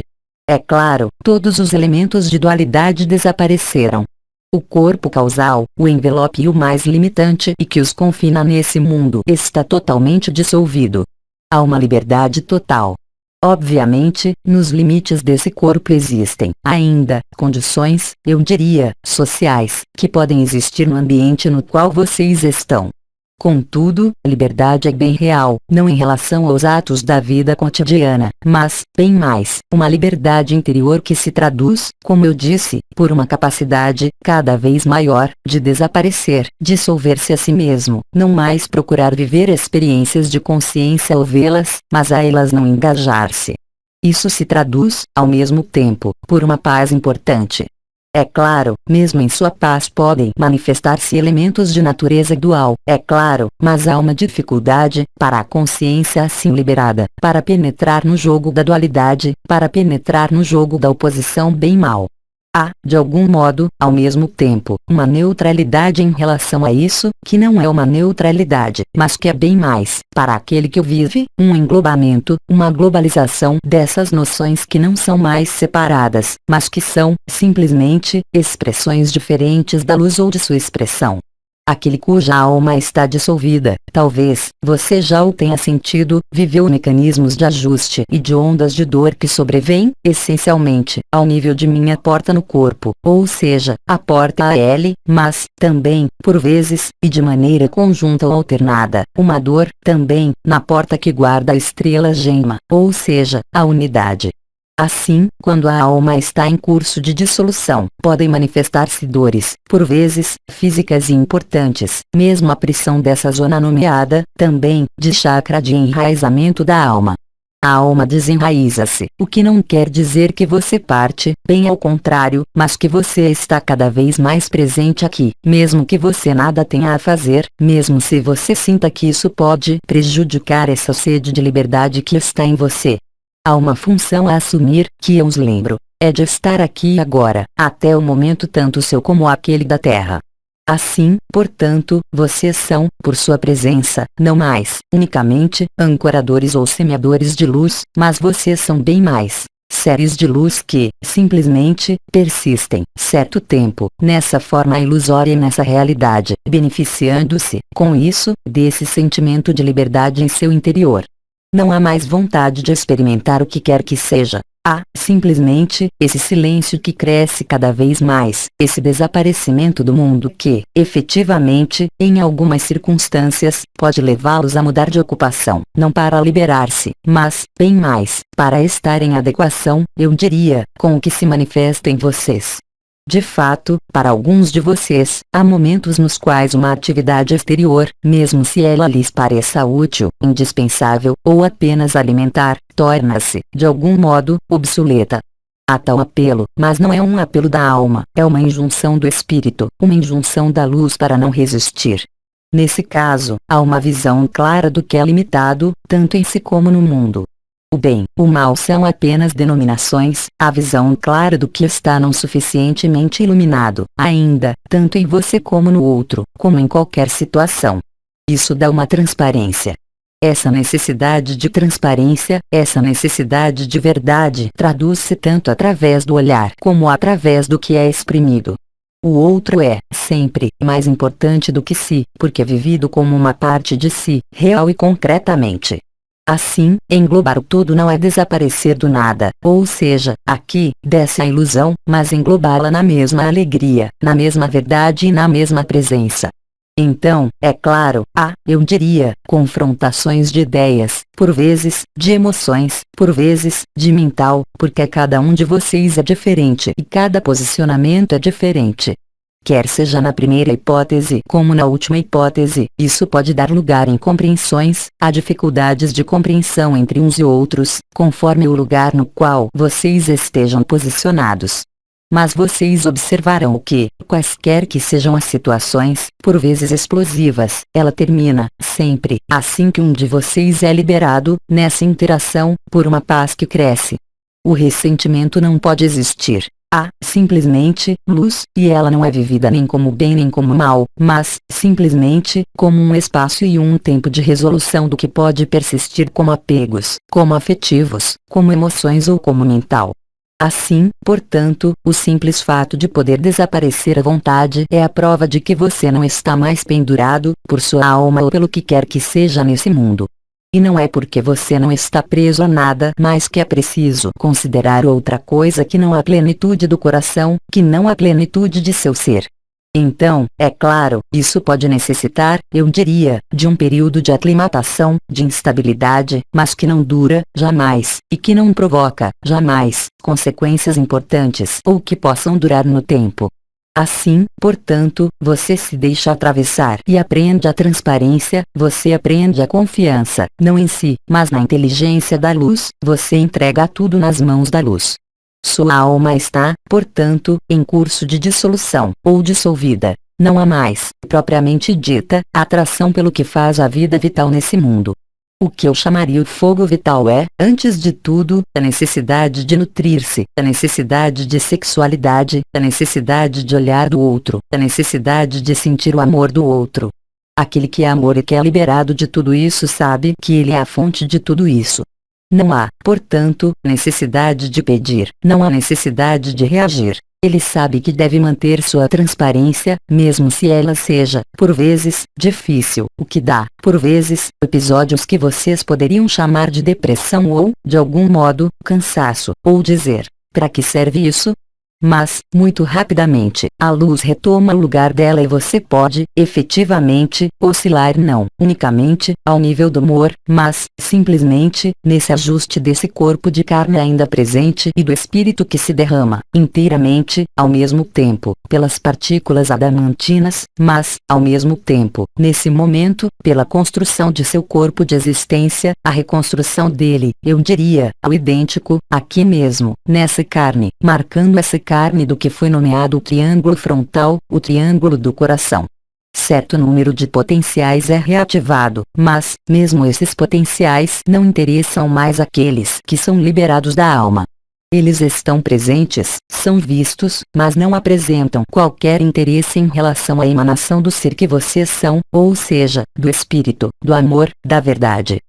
É claro, todos os elementos de dualidade desapareceram. O corpo causal, o envelope e o mais limitante e que os confina nesse mundo está totalmente dissolvido. Há uma liberdade total. Obviamente, nos limites desse corpo existem, ainda, condições, eu diria, sociais, que podem existir no ambiente no qual vocês estão. Contudo, liberdade é bem real, não em relação aos atos da vida cotidiana, mas, bem mais, uma liberdade interior que se traduz, como eu disse, por uma capacidade, cada vez maior, de desaparecer, dissolver-se a si mesmo, não mais procurar viver experiências de consciência ou vê-las, mas a elas não engajar-se. Isso se traduz, ao mesmo tempo, por uma paz importante. É claro, mesmo em sua paz podem manifestar-se elementos de natureza dual, é claro, mas há uma dificuldade, para a consciência assim liberada, para penetrar no jogo da dualidade, para penetrar no jogo da oposição bem-mal. Há, de algum modo, ao mesmo tempo, uma neutralidade em relação a isso, que não é uma neutralidade, mas que é bem mais, para aquele que o vive, um englobamento, uma globalização dessas noções que não são mais separadas, mas que são, simplesmente, expressões diferentes da luz ou de sua expressão. Aquele cuja alma está dissolvida, talvez, você já o tenha sentido, viveu mecanismos de ajuste e de ondas de dor que sobrevêm, essencialmente, ao nível de minha porta no corpo, ou seja, a porta a L, mas, também, por vezes, e de maneira conjunta ou alternada, uma dor, também, na porta que guarda a estrela gema, ou seja, a unidade. Assim, quando a alma está em curso de dissolução, podem manifestar-se dores, por vezes, físicas e importantes, mesmo a pressão dessa zona nomeada, também, de chakra de enraizamento da alma. A alma desenraiza-se, o que não quer dizer que você parte, bem ao contrário, mas que você está cada vez mais presente aqui, mesmo que você nada tenha a fazer, mesmo se você sinta que isso pode prejudicar essa sede de liberdade que está em você. Há uma função a assumir, que eu os lembro, é de estar aqui e agora, até o momento tanto seu como aquele da Terra. Assim, portanto, vocês são, por sua presença, não mais, unicamente, ancoradores ou semeadores de luz, mas vocês são bem mais, séries de luz que, simplesmente, persistem, certo tempo, nessa forma ilusória e nessa realidade, beneficiando-se, com isso, desse sentimento de liberdade em seu interior. Não há mais vontade de experimentar o que quer que seja. Há, simplesmente, esse silêncio que cresce cada vez mais, esse desaparecimento do mundo que, efetivamente, em algumas circunstâncias, pode levá-los a mudar de ocupação, não para liberar-se, mas, bem mais, para estar em adequação, eu diria, com o que se manifesta em vocês. De fato, para alguns de vocês, há momentos nos quais uma atividade exterior, mesmo se ela lhes pareça útil, indispensável, ou apenas alimentar, torna-se, de algum modo, obsoleta. Há tal apelo, mas não é um apelo da alma, é uma injunção do espírito, uma injunção da luz para não resistir. Nesse caso, há uma visão clara do que é limitado, tanto em si como no mundo. O bem, o mal são apenas denominações, a visão clara do que está não suficientemente iluminado, ainda, tanto em você como no outro, como em qualquer situação. Isso dá uma transparência. Essa necessidade de transparência, essa necessidade de verdade, traduz-se tanto através do olhar como através do que é exprimido. O outro é, sempre, mais importante do que si, porque é vivido como uma parte de si, real e concretamente. Assim, englobar o todo não é desaparecer do nada, ou seja, aqui, dessa ilusão, mas englobá-la na mesma alegria, na mesma verdade e na mesma presença. Então, é claro, há, eu diria, confrontações de ideias, por vezes, de emoções, por vezes, de mental, porque cada um de vocês é diferente e cada posicionamento é diferente. Quer seja na primeira hipótese como na última hipótese, isso pode dar lugar a incompreensões, a dificuldades de compreensão entre uns e outros, conforme o lugar no qual vocês estejam posicionados. Mas vocês observarão que, quaisquer que sejam as situações, por vezes explosivas, ela termina, sempre, assim que um de vocês é liberado, nessa interação, por uma paz que cresce. O ressentimento não pode existir. Há, simplesmente, luz, e ela não é vivida nem como bem nem como mal, mas, simplesmente, como um espaço e um tempo de resolução do que pode persistir como apegos, como afetivos, como emoções ou como mental. Assim, portanto, o simples fato de poder desaparecer à vontade é a prova de que você não está mais pendurado por sua alma ou pelo que quer que seja nesse mundo. E não é porque você não está preso a nada mais que é preciso considerar outra coisa que não a plenitude do coração, que não a plenitude de seu ser. Então, é claro, isso pode necessitar, eu diria, de um período de aclimatação, de instabilidade, mas que não dura, jamais, e que não provoca, jamais, consequências importantes ou que possam durar no tempo. Assim, portanto, você se deixa atravessar e aprende a transparência, você aprende a confiança, não em si, mas na inteligência da luz, você entrega tudo nas mãos da luz. Sua alma está, portanto, em curso de dissolução, ou dissolvida. Não há mais, propriamente dita, atração pelo que faz a vida vital nesse mundo. O que eu chamaria o fogo vital é, antes de tudo, a necessidade de nutrir-se, a necessidade de sexualidade, a necessidade de olhar do outro, a necessidade de sentir o amor do outro. Aquele que é amor e que é liberado de tudo isso sabe que ele é a fonte de tudo isso. Não há, portanto, necessidade de pedir, não há necessidade de reagir. Ele sabe que deve manter sua transparência, mesmo se ela seja, por vezes, difícil, o que dá, por vezes, episódios que vocês poderiam chamar de depressão ou, de algum modo, cansaço, ou dizer, para que serve isso? Mas, muito rapidamente, a luz retoma o lugar dela e você pode, efetivamente, oscilar não unicamente ao nível do humor, mas, simplesmente, nesse ajuste desse corpo de carne ainda presente e do espírito que se derrama, inteiramente, ao mesmo tempo, pelas partículas adamantinas, mas, ao mesmo tempo, nesse momento, pela construção de seu corpo de existência, a reconstrução dele, eu diria, ao idêntico, aqui mesmo, nessa carne, marcando essa carne do que foi nomeado o triângulo frontal, o triângulo do coração. Certo número de potenciais é reativado, mas, mesmo esses potenciais não interessam mais aqueles que são liberados da alma. Eles estão presentes, são vistos, mas não apresentam qualquer interesse em relação à emanação do ser que vocês são, ou seja, do espírito, do amor, da verdade.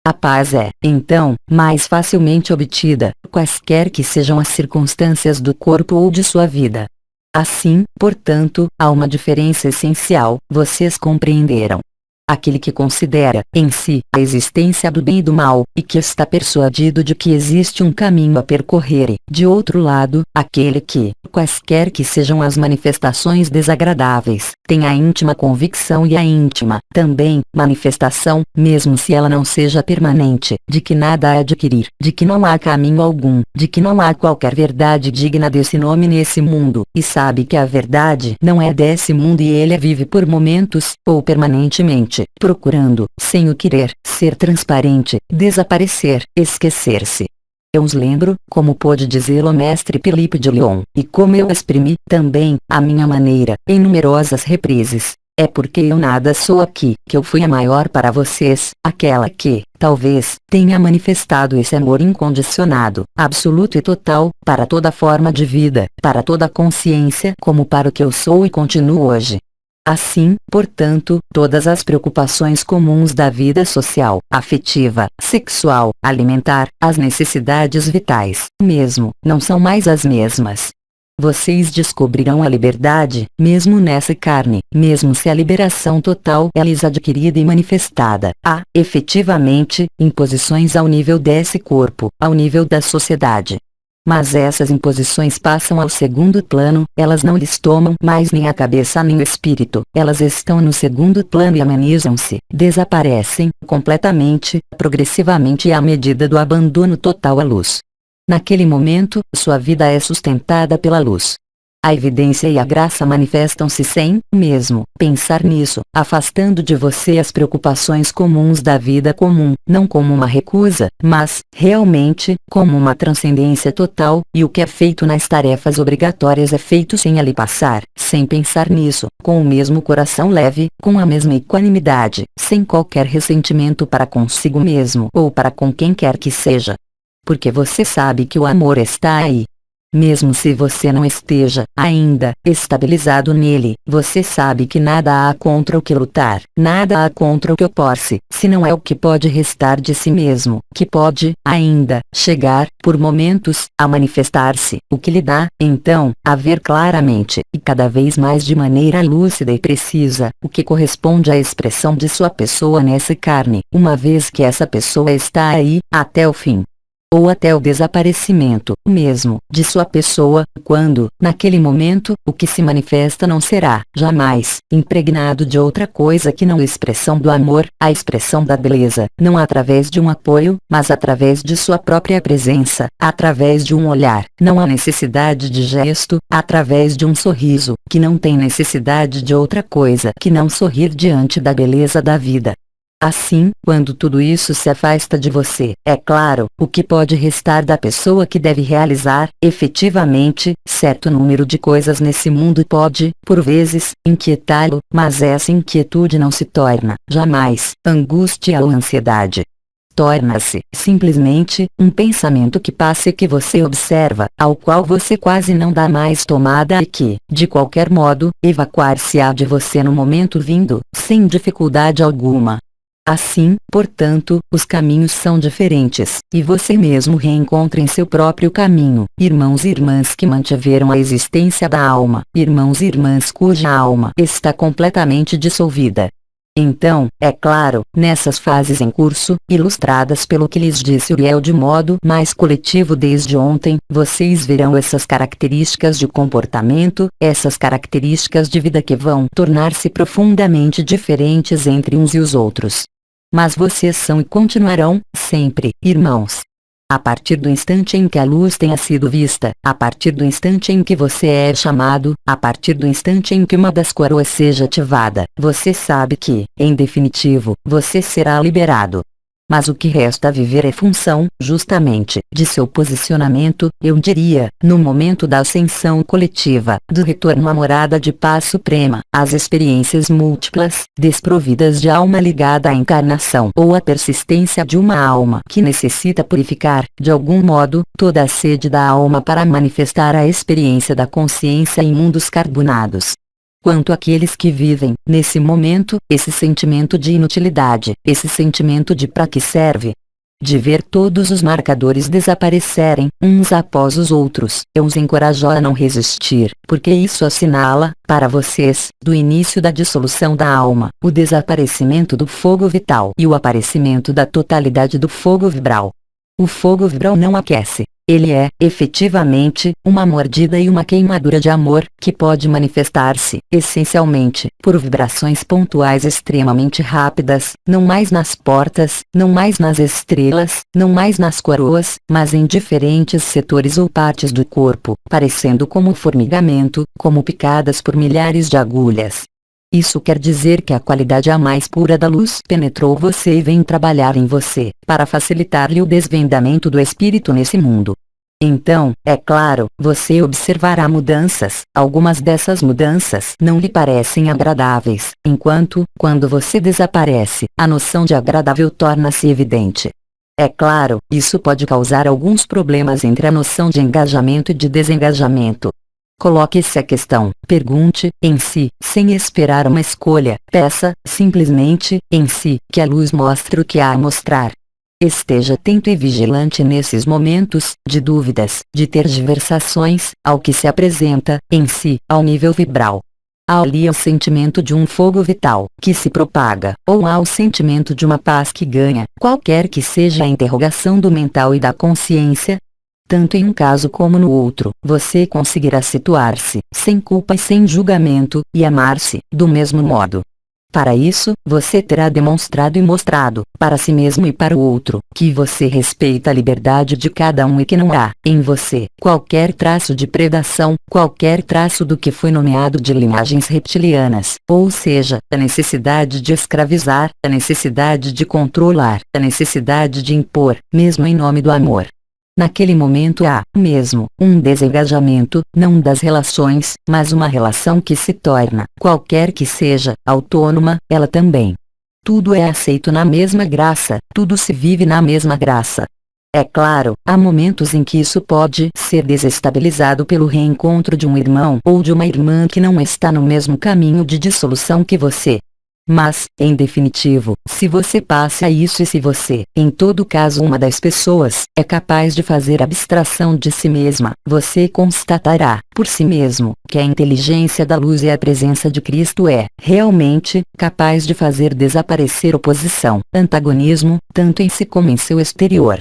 A paz é, então, mais facilmente obtida, quaisquer que sejam as circunstâncias do corpo ou de sua vida. Assim, portanto, há uma diferença essencial, vocês compreenderam. Aquele que considera, em si, a existência do bem e do mal, e que está persuadido de que existe um caminho a percorrer e, de outro lado, aquele que, quaisquer que sejam as manifestações desagradáveis, tem a íntima convicção e a íntima, também, manifestação, mesmo se ela não seja permanente, de que nada a adquirir, de que não há caminho algum, de que não há qualquer verdade digna desse nome nesse mundo, e sabe que a verdade não é desse mundo e ele a vive por momentos, ou permanentemente, procurando, sem o querer, ser transparente, desaparecer, esquecer-se. Eu os lembro, como pôde dizê-lo o mestre Philippe de Lyon, e como eu exprimi, também, à minha maneira, em numerosas reprises. É porque eu nada sou aqui, que eu fui a maior para vocês, aquela que, talvez, tenha manifestado esse amor incondicionado, absoluto e total, para toda forma de vida, para toda consciência, como para o que eu sou e continuo hoje. Assim, portanto, todas as preocupações comuns da vida social, afetiva, sexual, alimentar, as necessidades vitais, mesmo, não são mais as mesmas. Vocês descobrirão a liberdade, mesmo nessa carne, mesmo se a liberação total é lhes adquirida e manifestada. Há, efetivamente, imposições ao nível desse corpo, ao nível da sociedade. Mas essas imposições passam ao segundo plano, elas não lhes tomam mais nem a cabeça nem o espírito, elas estão no segundo plano e amenizam-se, desaparecem, completamente, progressivamente e à medida do abandono total à luz. Naquele momento, sua vida é sustentada pela luz. A evidência e a graça manifestam-se sem, mesmo, pensar nisso, afastando de você as preocupações comuns da vida comum, não como uma recusa, mas, realmente, como uma transcendência total, e o que é feito nas tarefas obrigatórias é feito sem ali passar, sem pensar nisso, com o mesmo coração leve, com a mesma equanimidade, sem qualquer ressentimento para consigo mesmo ou para com quem quer que seja. Porque você sabe que o amor está aí. Mesmo se você não esteja ainda estabilizado nele, você sabe que nada há contra o que lutar, nada há contra o que opor-se, se não é o que pode restar de si mesmo, que pode, ainda, chegar, por momentos, a manifestar-se, o que lhe dá, então, a ver claramente, e cada vez mais de maneira lúcida e precisa, o que corresponde à expressão de sua pessoa nessa carne, uma vez que essa pessoa está aí, até o fim. Ou até o desaparecimento, mesmo, de sua pessoa, quando, naquele momento, o que se manifesta não será, jamais, impregnado de outra coisa que não a expressão do amor, a expressão da beleza, não através de um apoio, mas através de sua própria presença, através de um olhar, não há necessidade de gesto, através de um sorriso, que não tem necessidade de outra coisa que não sorrir diante da beleza da vida. Assim, quando tudo isso se afasta de você, é claro, o que pode restar da pessoa que deve realizar, efetivamente, certo número de coisas nesse mundo pode, por vezes, inquietá-lo, mas essa inquietude não se torna, jamais, angústia ou ansiedade. Torna-se, simplesmente, um pensamento que passa e que você observa, ao qual você quase não dá mais tomada e que, de qualquer modo, evacuar-se-á de você no momento vindo, sem dificuldade alguma. Assim, portanto, os caminhos são diferentes, e você mesmo reencontra em seu próprio caminho, irmãos e irmãs que mantiveram a existência da alma, irmãos e irmãs cuja alma está completamente dissolvida. Então, é claro, nessas fases em curso, ilustradas pelo que lhes disse Uriel de modo mais coletivo desde ontem, vocês verão essas características de comportamento, essas características de vida que vão tornar-se profundamente diferentes entre uns e os outros. Mas vocês são e continuarão, sempre, irmãos. A partir do instante em que a luz tenha sido vista, a partir do instante em que você é chamado, a partir do instante em que uma das coroas seja ativada, você sabe que, em definitivo, você será liberado. Mas o que resta a viver é função, justamente, de seu posicionamento, eu diria, no momento da ascensão coletiva, do retorno à morada de paz suprema, às experiências múltiplas, desprovidas de alma ligada à encarnação ou à persistência de uma alma que necessita purificar, de algum modo, toda a sede da alma para manifestar a experiência da consciência em mundos carbonados. Quanto àqueles que vivem, nesse momento, esse sentimento de inutilidade, esse sentimento de para que serve? De ver todos os marcadores desaparecerem, uns após os outros, eu os encorajo a não resistir, porque isso assinala, para vocês, do início da dissolução da alma, o desaparecimento do fogo vital e o aparecimento da totalidade do fogo vibral. O fogo vibral não aquece. Ele é, efetivamente, uma mordida e uma queimadura de amor, que pode manifestar-se, essencialmente, por vibrações pontuais extremamente rápidas, não mais nas portas, não mais nas estrelas, não mais nas coroas, mas em diferentes setores ou partes do corpo, parecendo como formigamento, como picadas por milhares de agulhas. Isso quer dizer que a qualidade a mais pura da luz penetrou você e vem trabalhar em você, para facilitar-lhe o desvendamento do espírito nesse mundo. Então, é claro, você observará mudanças, algumas dessas mudanças não lhe parecem agradáveis, enquanto, quando você desaparece, a noção de agradável torna-se evidente. É claro, isso pode causar alguns problemas entre a noção de engajamento e de desengajamento. Coloque-se a questão, pergunte, em si, sem esperar uma escolha, peça, simplesmente, em si, que a luz mostre o que há a mostrar. Esteja atento e vigilante nesses momentos, de dúvidas, de tergiversações, ao que se apresenta, em si, ao nível vibral. Há ali o sentimento de um fogo vital, que se propaga, ou há o sentimento de uma paz que ganha, qualquer que seja a interrogação do mental e da consciência. Tanto em um caso como no outro, você conseguirá situar-se, sem culpa e sem julgamento, e amar-se, do mesmo modo. Para isso, você terá demonstrado e mostrado, para si mesmo e para o outro, que você respeita a liberdade de cada um e que não há, em você, qualquer traço de predação, qualquer traço do que foi nomeado de linhagens reptilianas, ou seja, a necessidade de escravizar, a necessidade de controlar, a necessidade de impor, mesmo em nome do amor. Naquele momento há, mesmo, um desengajamento, não das relações, mas uma relação que se torna, qualquer que seja, autônoma, ela também. Tudo é aceito na mesma graça, tudo se vive na mesma graça. É claro, há momentos em que isso pode ser desestabilizado pelo reencontro de um irmão ou de uma irmã que não está no mesmo caminho de dissolução que você. Mas, em definitivo, se você passa isso e se você, em todo caso uma das pessoas, é capaz de fazer abstração de si mesma, você constatará, por si mesmo, que a inteligência da luz e a presença de Cristo é, realmente, capaz de fazer desaparecer oposição, antagonismo, tanto em si como em seu exterior.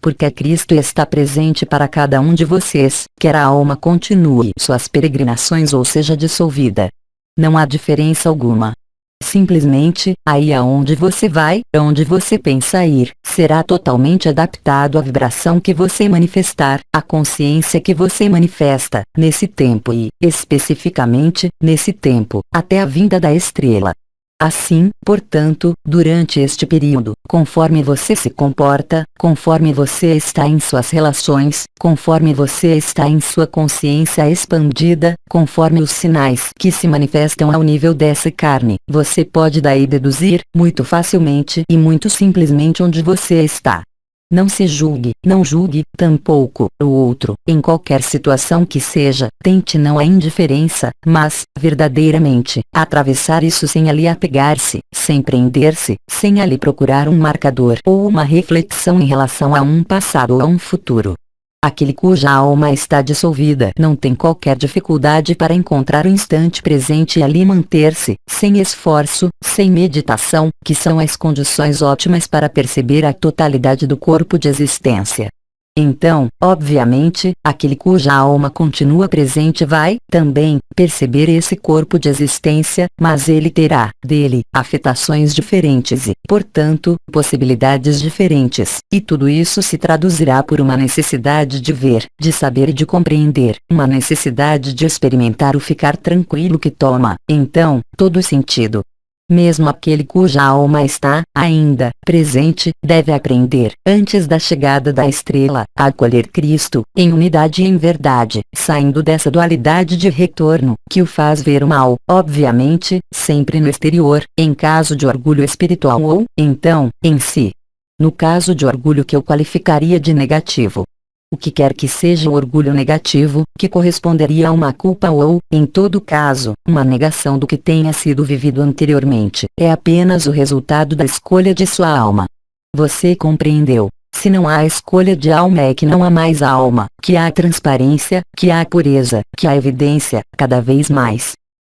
Porque Cristo está presente para cada um de vocês, quer a alma continue suas peregrinações ou seja dissolvida. Não há diferença alguma. Simplesmente, aí aonde você vai, aonde você pensa ir, será totalmente adaptado à vibração que você manifestar, à consciência que você manifesta, nesse tempo e, especificamente, nesse tempo, até a vinda da estrela. Assim, portanto, durante este período, conforme você se comporta, conforme você está em suas relações, conforme você está em sua consciência expandida, conforme os sinais que se manifestam ao nível dessa carne, você pode daí deduzir, muito facilmente e muito simplesmente onde você está. Não se julgue, não julgue, tampouco, o outro, em qualquer situação que seja, tente não a indiferença, mas, verdadeiramente, atravessar isso sem ali apegar-se, sem prender-se, sem ali procurar um marcador ou uma reflexão em relação a um passado ou a um futuro. Aquele cuja alma está dissolvida não tem qualquer dificuldade para encontrar o instante presente e ali manter-se, sem esforço, sem meditação, que são as condições ótimas para perceber a totalidade do corpo de existência. Então, obviamente, aquele cuja alma continua presente vai, também, perceber esse corpo de existência, mas ele terá, dele, afetações diferentes e, portanto, possibilidades diferentes, e tudo isso se traduzirá por uma necessidade de ver, de saber e de compreender, uma necessidade de experimentar o ficar tranquilo que toma, então, todo sentido. Mesmo aquele cuja alma está, ainda, presente, deve aprender, antes da chegada da estrela, a acolher Cristo, em unidade e em verdade, saindo dessa dualidade de retorno, que o faz ver o mal, obviamente, sempre no exterior, em caso de orgulho espiritual ou, então, em si. No caso de orgulho que eu qualificaria de negativo. O que quer que seja o orgulho negativo, que corresponderia a uma culpa ou, em todo caso, uma negação do que tenha sido vivido anteriormente, é apenas o resultado da escolha de sua alma. Você compreendeu? Se não há escolha de alma é que não há mais alma, que há transparência, que há pureza, que há evidência, cada vez mais.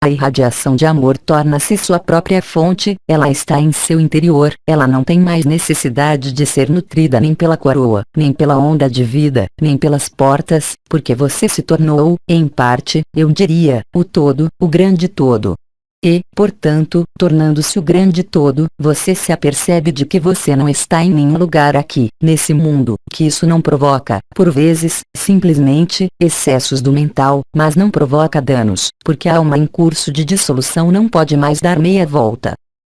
A irradiação de amor torna-se sua própria fonte, ela está em seu interior, ela não tem mais necessidade de ser nutrida nem pela coroa, nem pela onda de vida, nem pelas portas, porque você se tornou, em parte, eu diria, o todo, o grande todo. E, portanto, tornando-se o grande todo, você se apercebe de que você não está em nenhum lugar aqui, nesse mundo, que isso não provoca, por vezes, simplesmente, excessos do mental, mas não provoca danos, porque a alma em curso de dissolução não pode mais dar meia volta.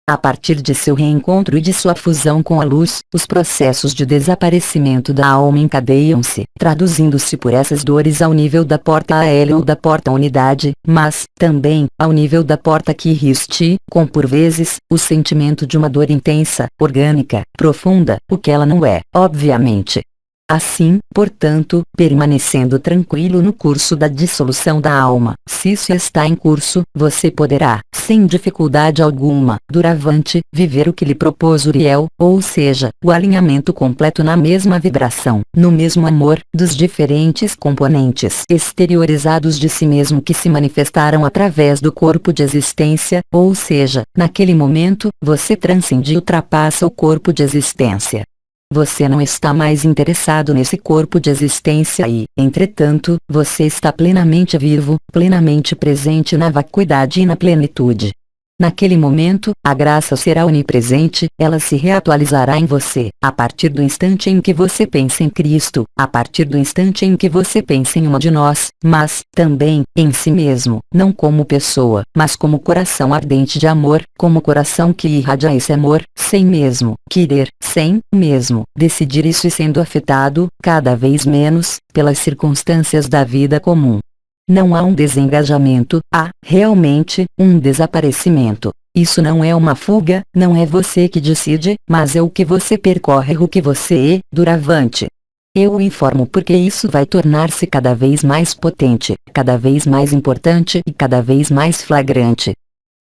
A partir de seu reencontro e de sua fusão com a luz, os processos de desaparecimento da alma encadeiam-se, traduzindo-se por essas dores ao nível da porta aérea ou da porta unidade, mas, também, ao nível da porta que riste, com por vezes, o sentimento de uma dor intensa, orgânica, profunda, o que ela não é, obviamente. Assim, portanto, permanecendo tranquilo no curso da dissolução da alma, se isso está em curso, você poderá, sem dificuldade alguma, doravante, viver o que lhe propôs Uriel, ou seja, o alinhamento completo na mesma vibração, no mesmo amor, dos diferentes componentes exteriorizados de si mesmo que se manifestaram através do corpo de existência, ou seja, naquele momento, você transcende e ultrapassa o corpo de existência. Você não está mais interessado nesse corpo de existência e, entretanto, você está plenamente vivo, plenamente presente na vacuidade e na plenitude. Naquele momento, a graça será onipresente, ela se reatualizará em você, a partir do instante em que você pensa em Cristo, a partir do instante em que você pensa em uma de nós, mas, também, em si mesmo, não como pessoa, mas como coração ardente de amor, como coração que irradia esse amor, sem mesmo querer, sem mesmo decidir isso e sendo afetado, cada vez menos, pelas circunstâncias da vida comum. Não há um desengajamento, há, realmente, um desaparecimento. Isso não é uma fuga, não é você que decide, mas é o que você percorre, o que você é, doravante. Eu o informo porque isso vai tornar-se cada vez mais potente, cada vez mais importante e cada vez mais flagrante.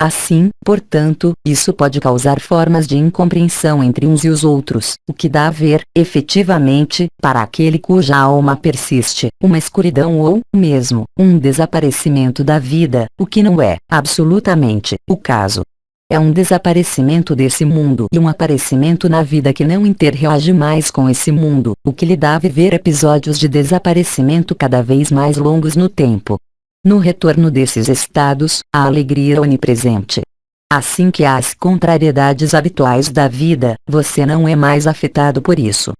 Assim, portanto, isso pode causar formas de incompreensão entre uns e os outros, o que dá a ver, efetivamente, para aquele cuja alma persiste, uma escuridão ou, mesmo, um desaparecimento da vida, o que não é, absolutamente, o caso. É um desaparecimento desse mundo e um aparecimento na vida que não interreage mais com esse mundo, o que lhe dá a viver episódios de desaparecimento cada vez mais longos no tempo. No retorno desses estados, a alegria é onipresente. Assim que há as contrariedades habituais da vida, você não é mais afetado por isso.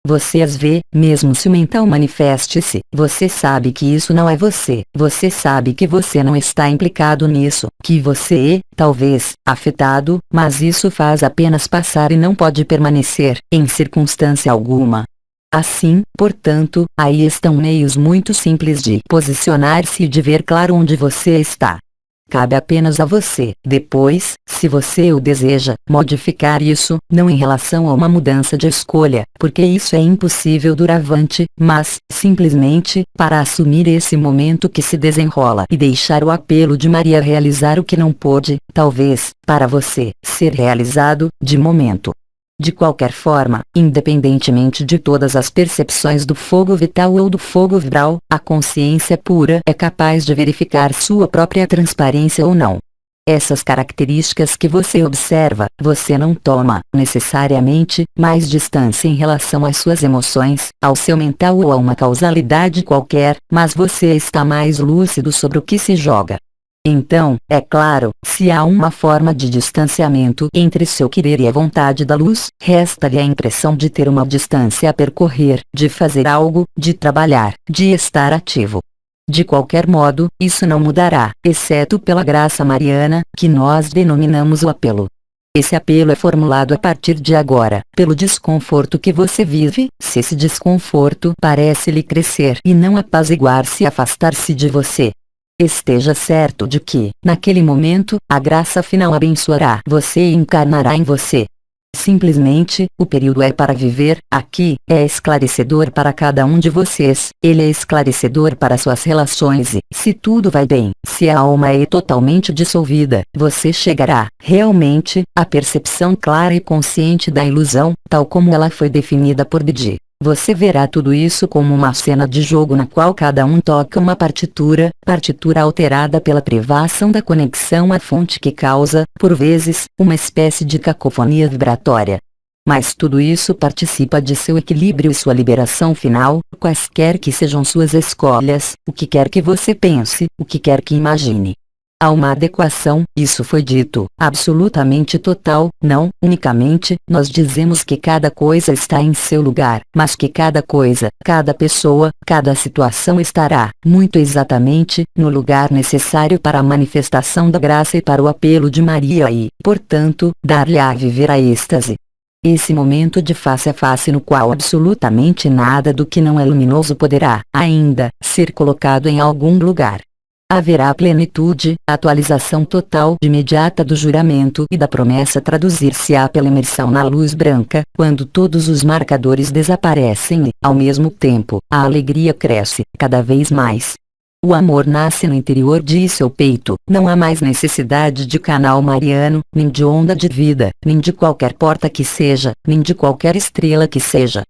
Você as vê, mesmo se o mental manifeste-se, você sabe que isso não é você, você sabe que você não está implicado nisso, que você é, talvez, afetado, mas isso faz apenas passar e não pode permanecer, em circunstância alguma. Assim, portanto, aí estão meios muito simples de posicionar-se e de ver claro onde você está. Cabe apenas a você, depois, se você o deseja, modificar isso, não em relação a uma mudança de escolha, porque isso é impossível doravante, mas, simplesmente, para assumir esse momento que se desenrola e deixar o apelo de Maria realizar o que não pôde, talvez, para você, ser realizado, de momento. De qualquer forma, independentemente de todas as percepções do fogo vital ou do fogo vibral, a consciência pura é capaz de verificar sua própria transparência ou não. Essas características que você observa, você não toma, necessariamente, mais distância em relação às suas emoções, ao seu mental ou a uma causalidade qualquer, mas você está mais lúcido sobre o que se joga. Então, é claro, se há uma forma de distanciamento entre seu querer e a vontade da luz, resta-lhe a impressão de ter uma distância a percorrer, de fazer algo, de trabalhar, de estar ativo. De qualquer modo, isso não mudará, exceto pela graça mariana, que nós denominamos o apelo. Esse apelo é formulado a partir de agora, pelo desconforto que você vive, se esse desconforto parece lhe crescer e não apaziguar-se e afastar-se de você. Esteja certo de que, naquele momento, a graça final abençoará você e encarnará em você. Simplesmente, o período é para viver, aqui, é esclarecedor para cada um de vocês, ele é esclarecedor para suas relações e, se tudo vai bem, se a alma é totalmente dissolvida, você chegará, realmente, à percepção clara e consciente da ilusão, tal como ela foi definida por Didi. Você verá tudo isso como uma cena de jogo na qual cada um toca uma partitura alterada pela privação da conexão à fonte que causa, por vezes, uma espécie de cacofonia vibratória. Mas tudo isso participa de seu equilíbrio e sua liberação final, quaisquer que sejam suas escolhas, o que quer que você pense, o que quer que imagine. Há uma adequação, isso foi dito, absolutamente total, não, unicamente, nós dizemos que cada coisa está em seu lugar, mas que cada coisa, cada pessoa, cada situação estará, muito exatamente, no lugar necessário para a manifestação da graça e para o apelo de Maria e, portanto, dar-lhe a viver a êxtase. Esse momento de face a face no qual absolutamente nada do que não é luminoso poderá, ainda, ser colocado em algum lugar. Haverá plenitude, atualização total imediata do juramento e da promessa traduzir-se-á pela imersão na luz branca, quando todos os marcadores desaparecem e, ao mesmo tempo, a alegria cresce, cada vez mais. O amor nasce no interior de seu peito, não há mais necessidade de canal mariano, nem de onda de vida, nem de qualquer porta que seja, nem de qualquer estrela que seja.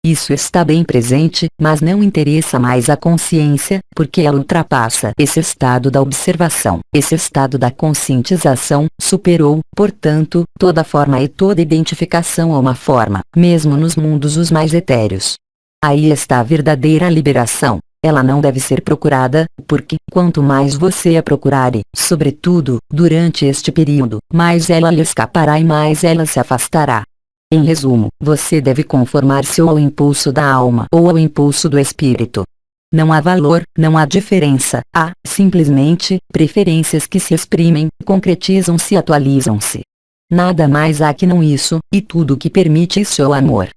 Isso está bem presente, mas não interessa mais à consciência, porque ela ultrapassa esse estado da observação, esse estado da conscientização, superou, portanto, toda forma e toda identificação a uma forma, mesmo nos mundos os mais etéreos. Aí está a verdadeira liberação. Ela não deve ser procurada, porque, quanto mais você a procurare, sobretudo, durante este período, mais ela lhe escapará e mais ela se afastará. Em resumo, você deve conformar-se ou ao impulso da alma ou ao impulso do espírito. Não há valor, não há diferença, há, simplesmente, preferências que se exprimem, concretizam-se e atualizam-se. Nada mais há que não isso, e tudo o que permite isso é o amor.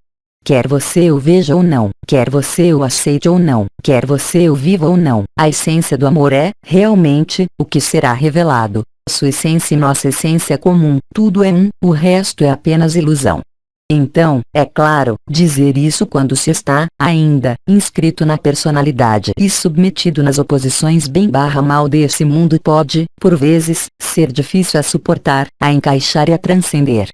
Quer você o veja ou não, quer você o aceite ou não, quer você o viva ou não, a essência do amor é, realmente, o que será revelado. Sua essência e nossa essência comum, tudo é um, o resto é apenas ilusão. Então, é claro, dizer isso quando se está, ainda, inscrito na personalidade e submetido nas oposições bem/mal desse mundo pode, por vezes, ser difícil a suportar, a encaixar e a transcender.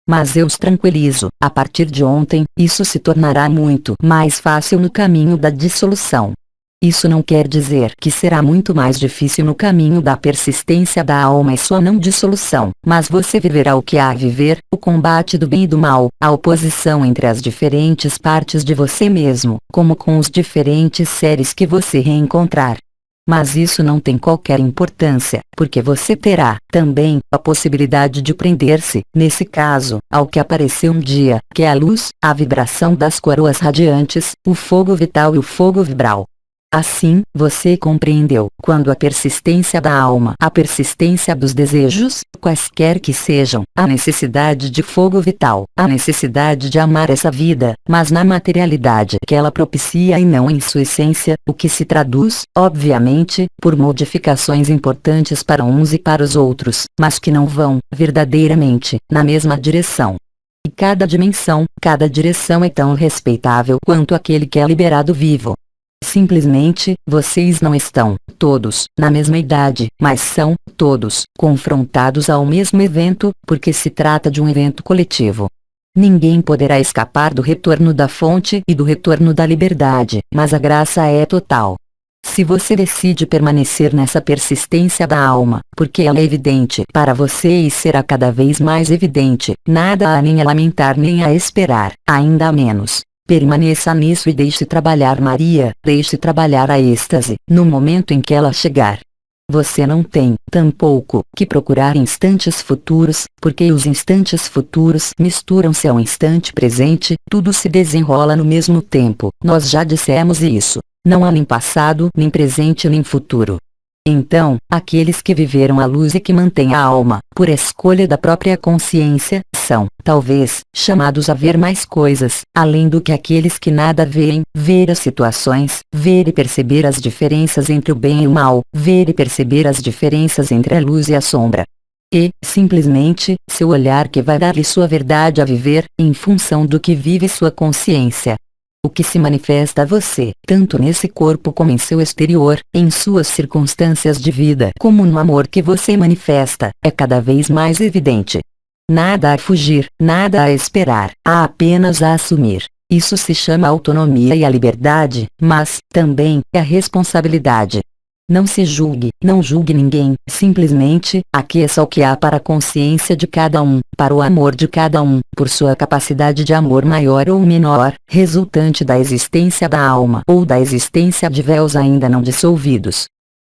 Mas eu os tranquilizo, a partir de ontem, isso se tornará muito mais fácil no caminho da dissolução. Isso não quer dizer que será muito mais difícil no caminho da persistência da alma e sua não dissolução, mas você viverá o que há a viver, o combate do bem e do mal, a oposição entre as diferentes partes de você mesmo, como com os diferentes seres que você reencontrar. Mas isso não tem qualquer importância, porque você terá, também, a possibilidade de prender-se, nesse caso, ao que apareceu um dia, que é a luz, a vibração das coroas radiantes, o fogo vital e o fogo vibral. Assim, você compreendeu, quando a persistência da alma, a persistência dos desejos, quaisquer que sejam, a necessidade de fogo vital, a necessidade de amar essa vida, mas na materialidade que ela propicia e não em sua essência, o que se traduz, obviamente, por modificações importantes para uns e para os outros, mas que não vão, verdadeiramente, na mesma direção. E cada dimensão, cada direção é tão respeitável quanto aquele que é liberado vivo. Simplesmente, vocês não estão, todos, na mesma idade, mas são, todos, confrontados ao mesmo evento, porque se trata de um evento coletivo. Ninguém poderá escapar do retorno da fonte e do retorno da liberdade, mas a graça é total. Se você decide permanecer nessa persistência da alma, porque ela é evidente para você e será cada vez mais evidente, nada há nem a lamentar nem a esperar, ainda menos. Permaneça nisso e deixe trabalhar Maria, deixe trabalhar a êxtase, no momento em que ela chegar. Você não tem, tampouco, que procurar instantes futuros, porque os instantes futuros misturam-se ao instante presente, tudo se desenrola no mesmo tempo, nós já dissemos isso. Não há nem passado, nem presente nem futuro. Então, aqueles que viveram a luz e que mantêm a alma, por escolha da própria consciência, são, talvez, chamados a ver mais coisas, além do que aqueles que nada veem, ver as situações, ver e perceber as diferenças entre o bem e o mal, ver e perceber as diferenças entre a luz e a sombra. E, simplesmente, seu olhar que vai dar-lhe sua verdade a viver, em função do que vive sua consciência. O que se manifesta a você, tanto nesse corpo como em seu exterior, em suas circunstâncias de vida, como no amor que você manifesta, é cada vez mais evidente. Nada a fugir, nada a esperar, há apenas a assumir. Isso se chama autonomia e a liberdade, mas, também, é a responsabilidade. Não se julgue, não julgue ninguém, simplesmente, aqueça o que há para a consciência de cada um, para o amor de cada um, por sua capacidade de amor maior ou menor, resultante da existência da alma ou da existência de véus ainda não dissolvidos.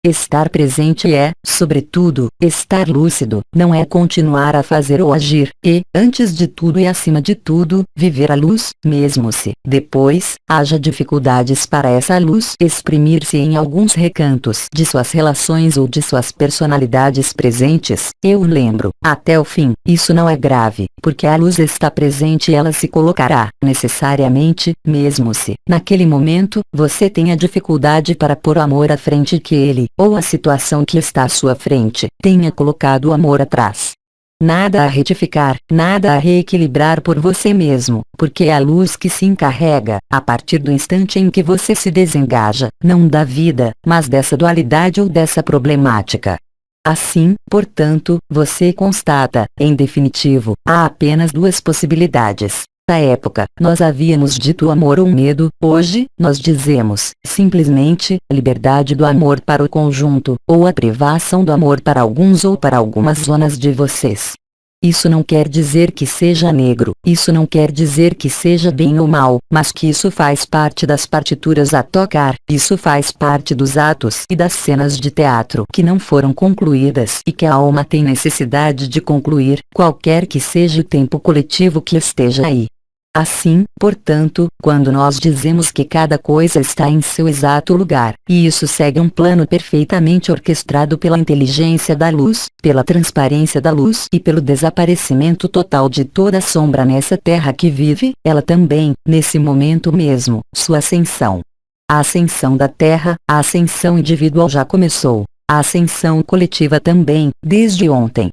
Estar presente é, sobretudo, estar lúcido, não é continuar a fazer ou agir, e, antes de tudo e acima de tudo, viver a luz, mesmo se, depois, haja dificuldades para essa luz exprimir-se em alguns recantos de suas relações ou de suas personalidades presentes, eu lembro, até o fim, isso não é grave, porque a luz está presente e ela se colocará, necessariamente, mesmo se, naquele momento, você tenha dificuldade para pôr o amor à frente que ele, ou a situação que está à sua frente, tenha colocado o amor atrás. Nada a retificar, nada a reequilibrar por você mesmo, porque é a luz que se encarrega, a partir do instante em que você se desengaja, não da vida, mas dessa dualidade ou dessa problemática. Assim, portanto, você constata, em definitivo, há apenas duas possibilidades. Na época, nós havíamos dito amor ou medo, hoje, nós dizemos, simplesmente, liberdade do amor para o conjunto, ou a privação do amor para alguns ou para algumas zonas de vocês. Isso não quer dizer que seja negro, isso não quer dizer que seja bem ou mal, mas que isso faz parte das partituras a tocar, isso faz parte dos atos e das cenas de teatro que não foram concluídas e que a alma tem necessidade de concluir, qualquer que seja o tempo coletivo que esteja aí. Assim, portanto, quando nós dizemos que cada coisa está em seu exato lugar, e isso segue um plano perfeitamente orquestrado pela inteligência da luz, pela transparência da luz e pelo desaparecimento total de toda sombra nessa terra que vive, ela também, nesse momento mesmo, sua ascensão. A ascensão da terra, a ascensão individual já começou, a ascensão coletiva também, desde ontem.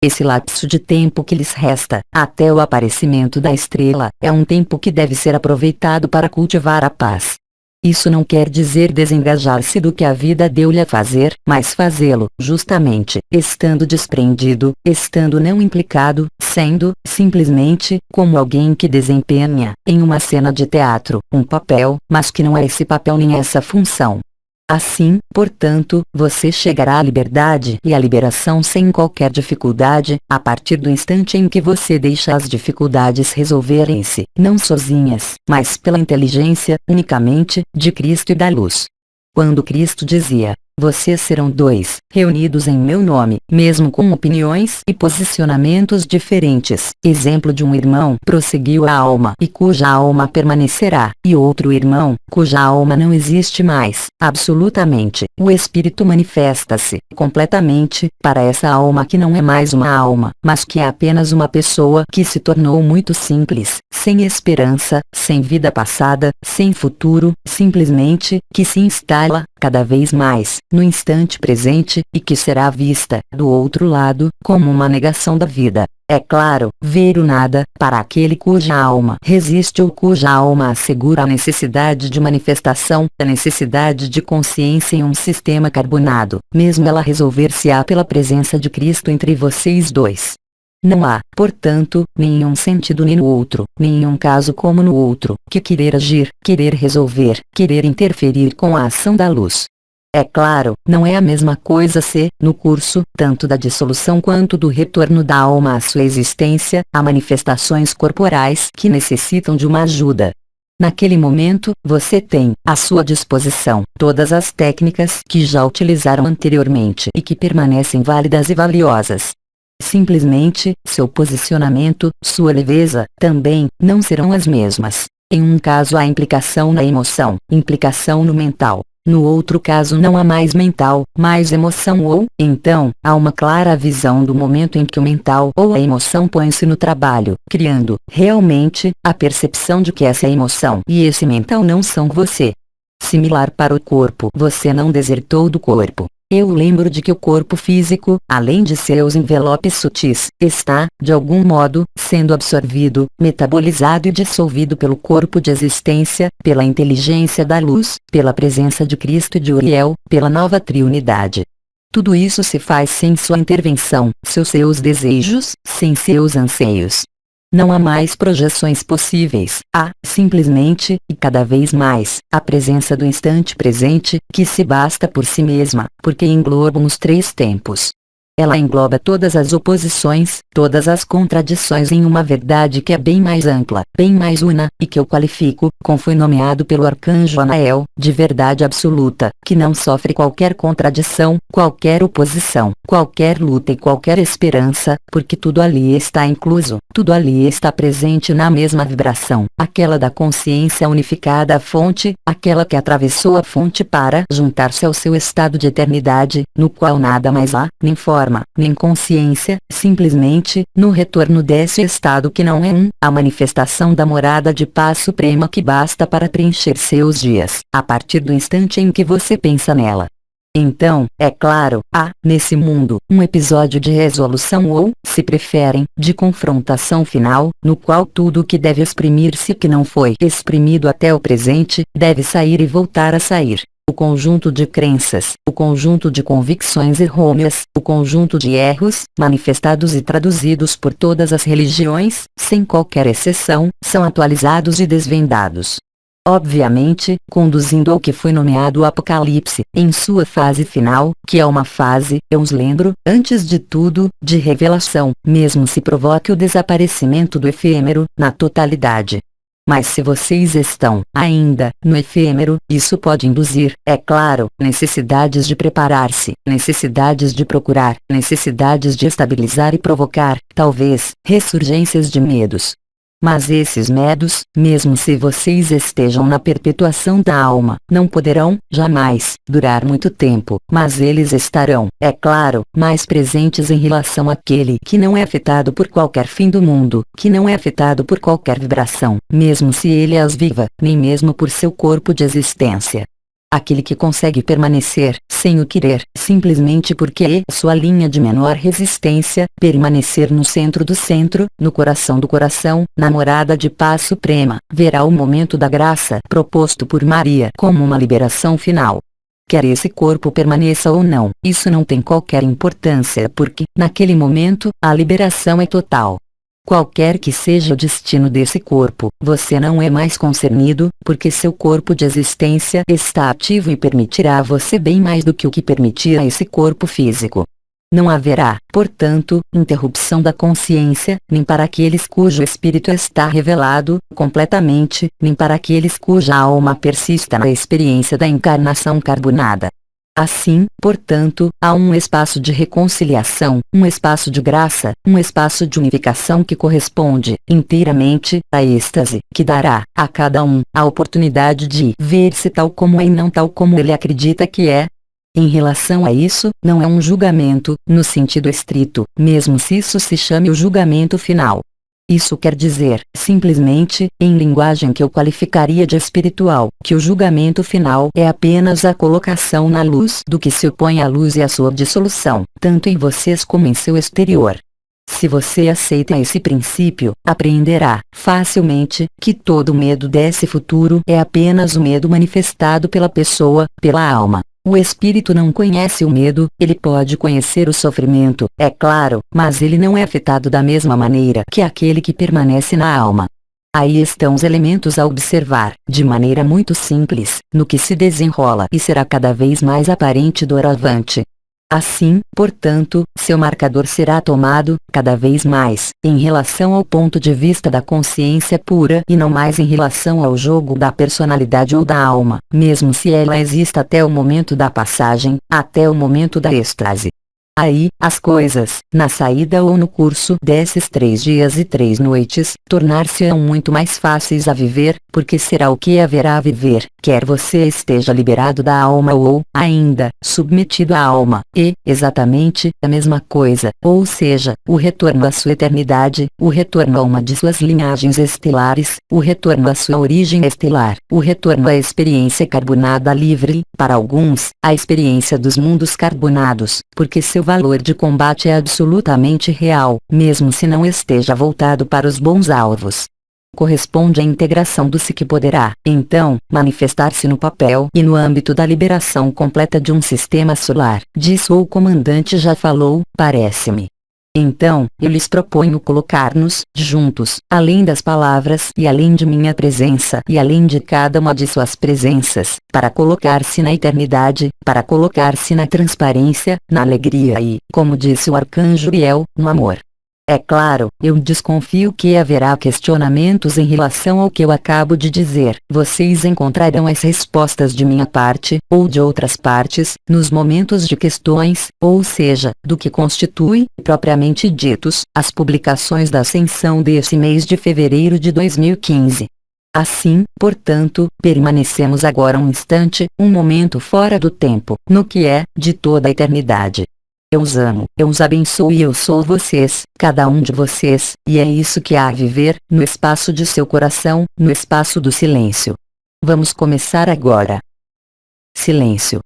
Esse lapso de tempo que lhes resta, até o aparecimento da estrela, é um tempo que deve ser aproveitado para cultivar a paz. Isso não quer dizer desengajar-se do que a vida deu-lhe a fazer, mas fazê-lo, justamente, estando desprendido, estando não implicado, sendo, simplesmente, como alguém que desempenha, em uma cena de teatro, um papel, mas que não é esse papel nem essa função. Assim, portanto, você chegará à liberdade e à liberação sem qualquer dificuldade, a partir do instante em que você deixa as dificuldades resolverem-se, não sozinhas, mas pela inteligência, unicamente, de Cristo e da luz. Quando Cristo dizia: "Vocês serão dois, reunidos em meu nome", mesmo com opiniões e posicionamentos diferentes, exemplo de um irmão, prosseguiu a alma e cuja alma permanecerá, e outro irmão, cuja alma não existe mais, absolutamente, o Espírito manifesta-se, completamente, para essa alma que não é mais uma alma, mas que é apenas uma pessoa que se tornou muito simples, sem esperança, sem vida passada, sem futuro, simplesmente, que se instala, cada vez mais, no instante presente, e que será vista, do outro lado, como uma negação da vida. É claro, ver o nada, para aquele cuja alma resiste ou cuja alma assegura a necessidade de manifestação, a necessidade de consciência em um sistema carbonado, mesmo ela resolver-se-á pela presença de Cristo entre vocês dois. Não há, portanto, nenhum sentido nem no outro, nenhum caso como no outro, que querer agir, querer resolver, querer interferir com a ação da luz. É claro, não é a mesma coisa se, no curso, tanto da dissolução quanto do retorno da alma à sua existência, há manifestações corporais que necessitam de uma ajuda. Naquele momento, você tem, à sua disposição, todas as técnicas que já utilizaram anteriormente e que permanecem válidas e valiosas. Simplesmente, seu posicionamento, sua leveza, também, não serão as mesmas. Em um caso há implicação na emoção, implicação no mental. No outro caso não há mais mental, mais emoção ou, então, há uma clara visão do momento em que o mental ou a emoção põe-se no trabalho, criando, realmente, a percepção de que essa emoção e esse mental não são você. Similar para o corpo, você não desertou do corpo. Eu lembro de que o corpo físico, além de seus envelopes sutis, está, de algum modo, sendo absorvido, metabolizado e dissolvido pelo corpo de existência, pela inteligência da luz, pela presença de Cristo e de Uriel, pela nova triunidade. Tudo isso se faz sem sua intervenção, seus desejos, sem seus anseios. Não há mais projeções possíveis, há, simplesmente, e cada vez mais, a presença do instante presente, que se basta por si mesma, porque engloba os três tempos. Ela engloba todas as oposições, todas as contradições em uma verdade que é bem mais ampla, bem mais una, e que eu qualifico, como foi nomeado pelo arcanjo Anael, de verdade absoluta, que não sofre qualquer contradição, qualquer oposição, qualquer luta e qualquer esperança, porque tudo ali está incluso, tudo ali está presente na mesma vibração, aquela da consciência unificada à fonte, aquela que atravessou a fonte para juntar-se ao seu estado de eternidade, no qual nada mais há, nem forma, nem consciência, simplesmente, no retorno desse estado que não é a manifestação da morada de paz suprema que basta para preencher seus dias, a partir do instante em que você pensa nela. Então, é claro, há, nesse mundo, um episódio de resolução ou, se preferem, de confrontação final, no qual tudo o que deve exprimir-se que não foi exprimido até o presente, deve sair e voltar a sair. O conjunto de crenças, o conjunto de convicções errôneas, o conjunto de erros, manifestados e traduzidos por todas as religiões, sem qualquer exceção, são atualizados e desvendados. Obviamente, conduzindo ao que foi nomeado o Apocalipse, em sua fase final, que é uma fase, eu os lembro, antes de tudo, de revelação, mesmo se provoque o desaparecimento do efêmero, na totalidade. Mas se vocês estão, ainda, no efêmero, isso pode induzir, é claro, necessidades de preparar-se, necessidades de procurar, necessidades de estabilizar e provocar, talvez, ressurgências de medos. Mas esses medos, mesmo se vocês estejam na perpetuação da alma, não poderão, jamais, durar muito tempo, mas eles estarão, é claro, mais presentes em relação àquele que não é afetado por qualquer fim do mundo, que não é afetado por qualquer vibração, mesmo se ele as viva, nem mesmo por seu corpo de existência. Aquele que consegue permanecer, sem o querer, simplesmente porque é sua linha de menor resistência, permanecer no centro do centro, no coração do coração, na morada de paz suprema, verá o momento da graça proposto por Maria como uma liberação final. Quer esse corpo permaneça ou não, isso não tem qualquer importância porque, naquele momento, a liberação é total. Qualquer que seja o destino desse corpo, você não é mais concernido, porque seu corpo de existência está ativo e permitirá a você bem mais do que o que permitia a esse corpo físico. Não haverá, portanto, interrupção da consciência, nem para aqueles cujo espírito está revelado completamente, nem para aqueles cuja alma persista na experiência da encarnação carbonada. Assim, portanto, há um espaço de reconciliação, um espaço de graça, um espaço de unificação que corresponde, inteiramente, à êxtase, que dará, a cada um, a oportunidade de ver-se tal como é e não tal como ele acredita que é. Em relação a isso, não é um julgamento, no sentido estrito, mesmo se isso se chame o julgamento final. Isso quer dizer, simplesmente, em linguagem que eu qualificaria de espiritual, que o julgamento final é apenas a colocação na luz do que se opõe à luz e à sua dissolução, tanto em vocês como em seu exterior. Se você aceita esse princípio, apreenderá, facilmente, que todo medo desse futuro é apenas o medo manifestado pela pessoa, pela alma. O espírito não conhece o medo, ele pode conhecer o sofrimento, é claro, mas ele não é afetado da mesma maneira que aquele que permanece na alma. Aí estão os elementos a observar, de maneira muito simples, no que se desenrola e será cada vez mais aparente doravante. Assim, portanto, seu marcador será tomado, cada vez mais, em relação ao ponto de vista da consciência pura e não mais em relação ao jogo da personalidade ou da alma, mesmo se ela exista até o momento da passagem, até o momento da êxtase. Aí, as coisas, na saída ou no curso desses 3 dias e 3 noites, tornar-se-ão muito mais fáceis a viver, porque será o que haverá a viver, quer você esteja liberado da alma ou, ainda, submetido à alma, e, exatamente, a mesma coisa, ou seja, o retorno à sua eternidade, o retorno a uma de suas linhagens estelares, o retorno à sua origem estelar, o retorno à experiência carbonada livre, para alguns, a experiência dos mundos carbonados, porque seu valor de combate é absolutamente real, mesmo se não esteja voltado para os bons alvos. Corresponde à integração do si que poderá, então, manifestar-se no papel e no âmbito da liberação completa de um sistema solar. Disso o comandante já falou, parece-me. Então, eu lhes proponho colocar-nos, juntos, além das palavras e além de minha presença e além de cada uma de suas presenças, para colocar-se na eternidade, para colocar-se na transparência, na alegria e, como disse o arcanjo Uriel, no amor. É claro, eu desconfio que haverá questionamentos em relação ao que eu acabo de dizer. Vocês encontrarão as respostas de minha parte, ou de outras partes, nos momentos de questões, ou seja, do que constitui, propriamente ditos, as publicações da Ascensão desse mês de fevereiro de 2015. Assim, portanto, permanecemos agora um instante, um momento fora do tempo, no que é, de toda a eternidade. Eu os amo, eu os abençoo e eu sou vocês, cada um de vocês, e é isso que há a viver, no espaço de seu coração, no espaço do silêncio. Vamos começar agora. Silêncio.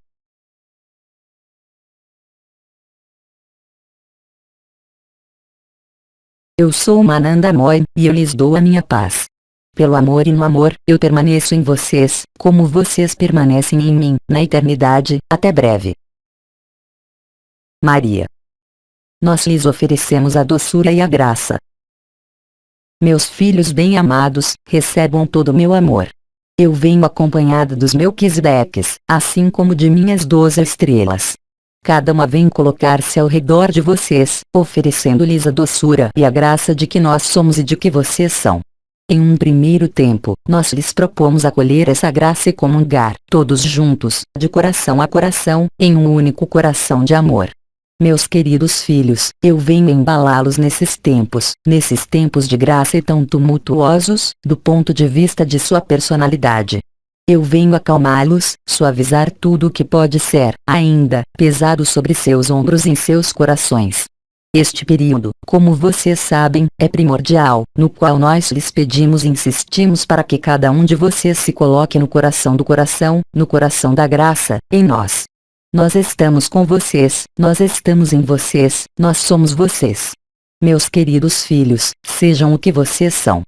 Eu sou Mananda Moy, e eu lhes dou a minha paz. Pelo amor e no amor, eu permaneço em vocês, como vocês permanecem em mim, na eternidade, até breve. Maria. Nós lhes oferecemos a doçura e a graça. Meus filhos bem-amados, recebam todo o meu amor. Eu venho acompanhada dos Melquisedeques, assim como de minhas 12 estrelas. Cada uma vem colocar-se ao redor de vocês, oferecendo-lhes a doçura e a graça de que nós somos e de que vocês são. Em um primeiro tempo, nós lhes propomos acolher essa graça e comungar, todos juntos, de coração a coração, em um único coração de amor. Meus queridos filhos, eu venho embalá-los nesses tempos de graça e tão tumultuosos, do ponto de vista de sua personalidade. Eu venho acalmá-los, suavizar tudo o que pode ser, ainda, pesado sobre seus ombros e em seus corações. Este período, como vocês sabem, é primordial, no qual nós lhes pedimos e insistimos para que cada um de vocês se coloque no coração do coração, no coração da graça, em nós. Nós estamos com vocês, nós estamos em vocês, nós somos vocês. Meus queridos filhos, sejam o que vocês são.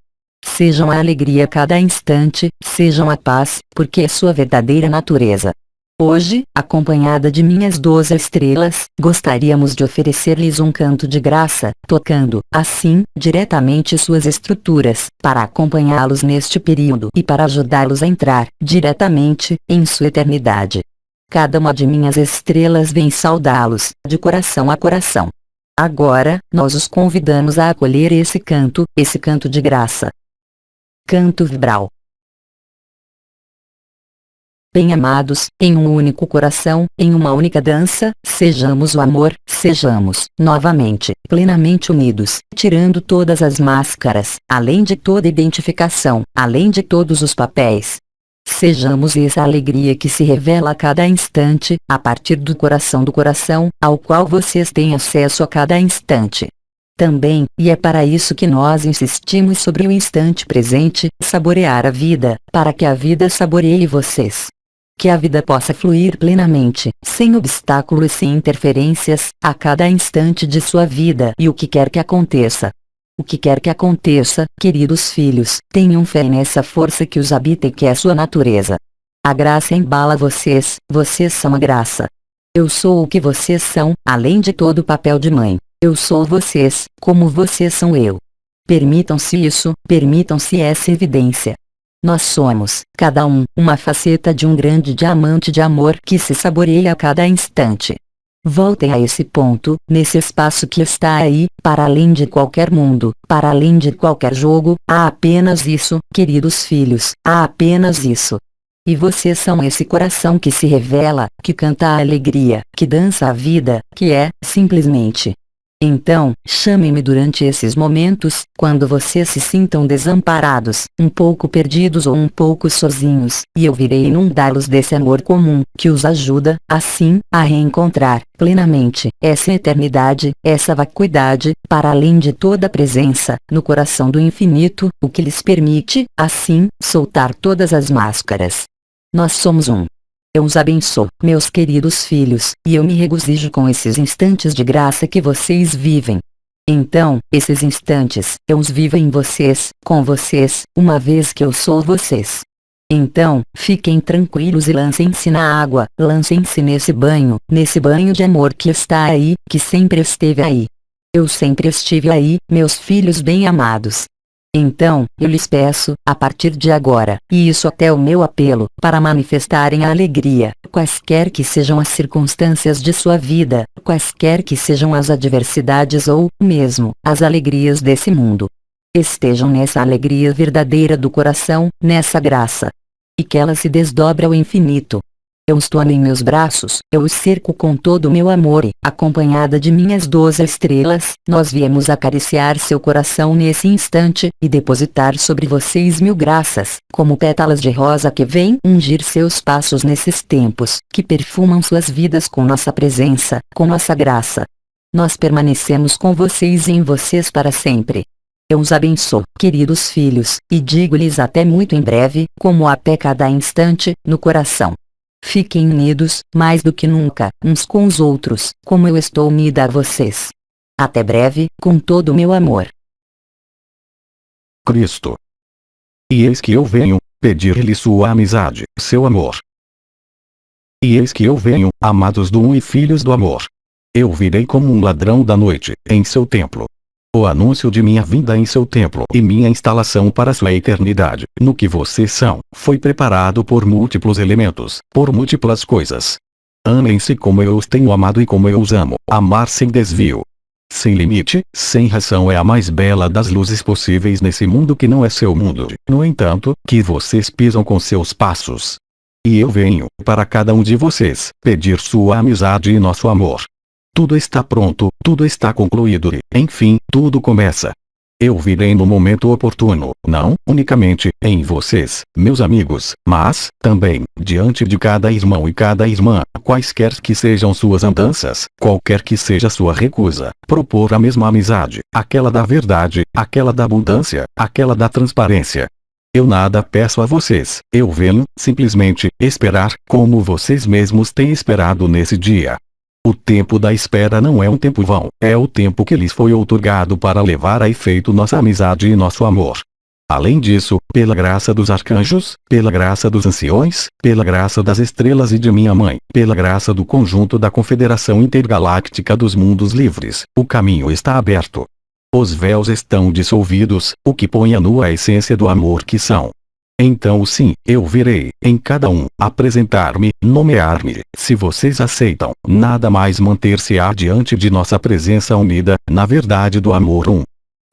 Sejam a alegria a cada instante, sejam a paz, porque é sua verdadeira natureza. Hoje, acompanhada de minhas 12 estrelas, gostaríamos de oferecer-lhes um canto de graça, tocando, assim, diretamente suas estruturas, para acompanhá-los neste período e para ajudá-los a entrar, diretamente, em sua eternidade. Cada uma de minhas estrelas vem saudá-los, de coração a coração. Agora, nós os convidamos a acolher esse canto de graça. Canto vibral. Bem-amados, em um único coração, em uma única dança, sejamos o amor, sejamos, novamente, plenamente unidos, tirando todas as máscaras, além de toda identificação, além de todos os papéis. Sejamos essa alegria que se revela a cada instante, a partir do coração, ao qual vocês têm acesso a cada instante. Também, e é para isso que nós insistimos sobre o instante presente, saborear a vida, para que a vida saboreie vocês. Que a vida possa fluir plenamente, sem obstáculos e sem interferências, a cada instante de sua vida e o que quer que aconteça. O que quer que aconteça, queridos filhos, tenham fé nessa força que os habita e que é sua natureza. A graça embala vocês, vocês são a graça. Eu sou o que vocês são, além de todo o papel de mãe. Eu sou vocês, como vocês são eu. Permitam-se isso, permitam-se essa evidência. Nós somos, cada um, uma faceta de um grande diamante de amor que se saboreia a cada instante. Voltem a esse ponto, nesse espaço que está aí, para além de qualquer mundo, para além de qualquer jogo, há apenas isso, queridos filhos, há apenas isso. E vocês são esse coração que se revela, que canta a alegria, que dança a vida, que é, simplesmente. Então, chamem-me durante esses momentos, quando vocês se sintam desamparados, um pouco perdidos ou um pouco sozinhos, e eu virei inundá-los desse amor comum, que os ajuda, assim, a reencontrar, plenamente, essa eternidade, essa vacuidade, para além de toda a presença, no coração do infinito, o que lhes permite, assim, soltar todas as máscaras. Nós somos um. Eu os abençoo, meus queridos filhos, e eu me regozijo com esses instantes de graça que vocês vivem. Então, esses instantes, eu os vivo em vocês, com vocês, uma vez que eu sou vocês. Então, fiquem tranquilos e lancem-se na água, lancem-se nesse banho de amor que está aí, que sempre esteve aí. Eu sempre estive aí, meus filhos bem-amados. Então, eu lhes peço, a partir de agora, e isso até o meu apelo, para manifestarem a alegria, quaisquer que sejam as circunstâncias de sua vida, quaisquer que sejam as adversidades ou, mesmo, as alegrias desse mundo. Estejam nessa alegria verdadeira do coração, nessa graça. E que ela se desdobre ao infinito. Eu os tomo em meus braços, eu os cerco com todo o meu amor e, acompanhada de minhas 12 estrelas, nós viemos acariciar seu coração nesse instante, e depositar sobre vocês 1000 graças, como pétalas de rosa que vêm ungir seus passos nesses tempos, que perfumam suas vidas com nossa presença, com nossa graça. Nós permanecemos com vocês e em vocês para sempre. Eu os abençoo, queridos filhos, e digo-lhes até muito em breve, como até cada instante, no coração. Fiquem unidos, mais do que nunca, uns com os outros, como eu estou unida a vocês. Até breve, com todo o meu amor. Cristo. E eis que eu venho, pedir-lhe sua amizade, seu amor. E eis que eu venho, amados do um e filhos do amor. Eu virei como um ladrão da noite, em seu templo. O anúncio de minha vinda em seu templo e minha instalação para sua eternidade, no que vocês são, foi preparado por múltiplos elementos, por múltiplas coisas. Amem-se como eu os tenho amado e como eu os amo, amar sem desvio. Sem limite, sem ração é a mais bela das luzes possíveis nesse mundo que não é seu mundo, no entanto, que vocês pisam com seus passos. E eu venho, para cada um de vocês, pedir sua amizade e nosso amor. Tudo está pronto, tudo está concluído e, enfim, tudo começa. Eu virei no momento oportuno, não unicamente em vocês, meus amigos, mas, também, diante de cada irmão e cada irmã, quaisquer que sejam suas andanças, qualquer que seja sua recusa, propor a mesma amizade, aquela da verdade, aquela da abundância, aquela da transparência. Eu nada peço a vocês, eu venho, simplesmente, esperar, como vocês mesmos têm esperado nesse dia. O tempo da espera não é um tempo vão, é o tempo que lhes foi outorgado para levar a efeito nossa amizade e nosso amor. Além disso, pela graça dos arcanjos, pela graça dos anciões, pela graça das estrelas e de minha mãe, pela graça do conjunto da Confederação Intergaláctica dos Mundos Livres, o caminho está aberto. Os véus estão dissolvidos, o que põe à nua a essência do amor que são. Então sim, eu virei, em cada um, apresentar-me, nomear-me, se vocês aceitam, nada mais manter-se-á diante de nossa presença unida, na verdade do amor um.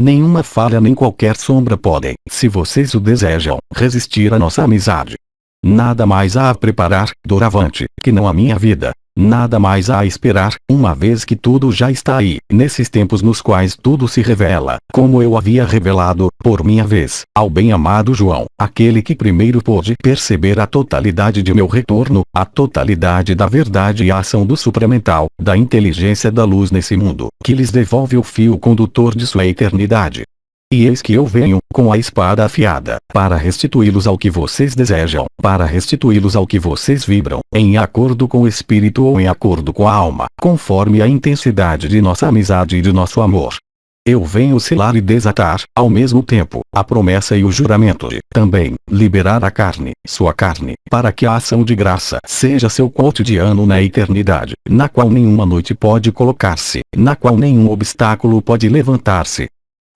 Nenhuma falha nem qualquer sombra podem, se vocês o desejam, resistir à nossa amizade. Nada mais há a preparar, doravante, que não a minha vida. Nada mais há a esperar, uma vez que tudo já está aí, nesses tempos nos quais tudo se revela, como eu havia revelado, por minha vez, ao bem-amado João, aquele que primeiro pôde perceber a totalidade de meu retorno, a totalidade da verdade e a ação do supramental, da inteligência da luz nesse mundo, que lhes devolve o fio condutor de sua eternidade. E eis que eu venho, com a espada afiada, para restituí-los ao que vocês desejam, para restituí-los ao que vocês vibram, em acordo com o espírito ou em acordo com a alma, conforme a intensidade de nossa amizade e de nosso amor. Eu venho selar e desatar, ao mesmo tempo, a promessa e o juramento de, também, liberar a carne, sua carne, para que a ação de graça seja seu cotidiano na eternidade, na qual nenhuma noite pode colocar-se, na qual nenhum obstáculo pode levantar-se.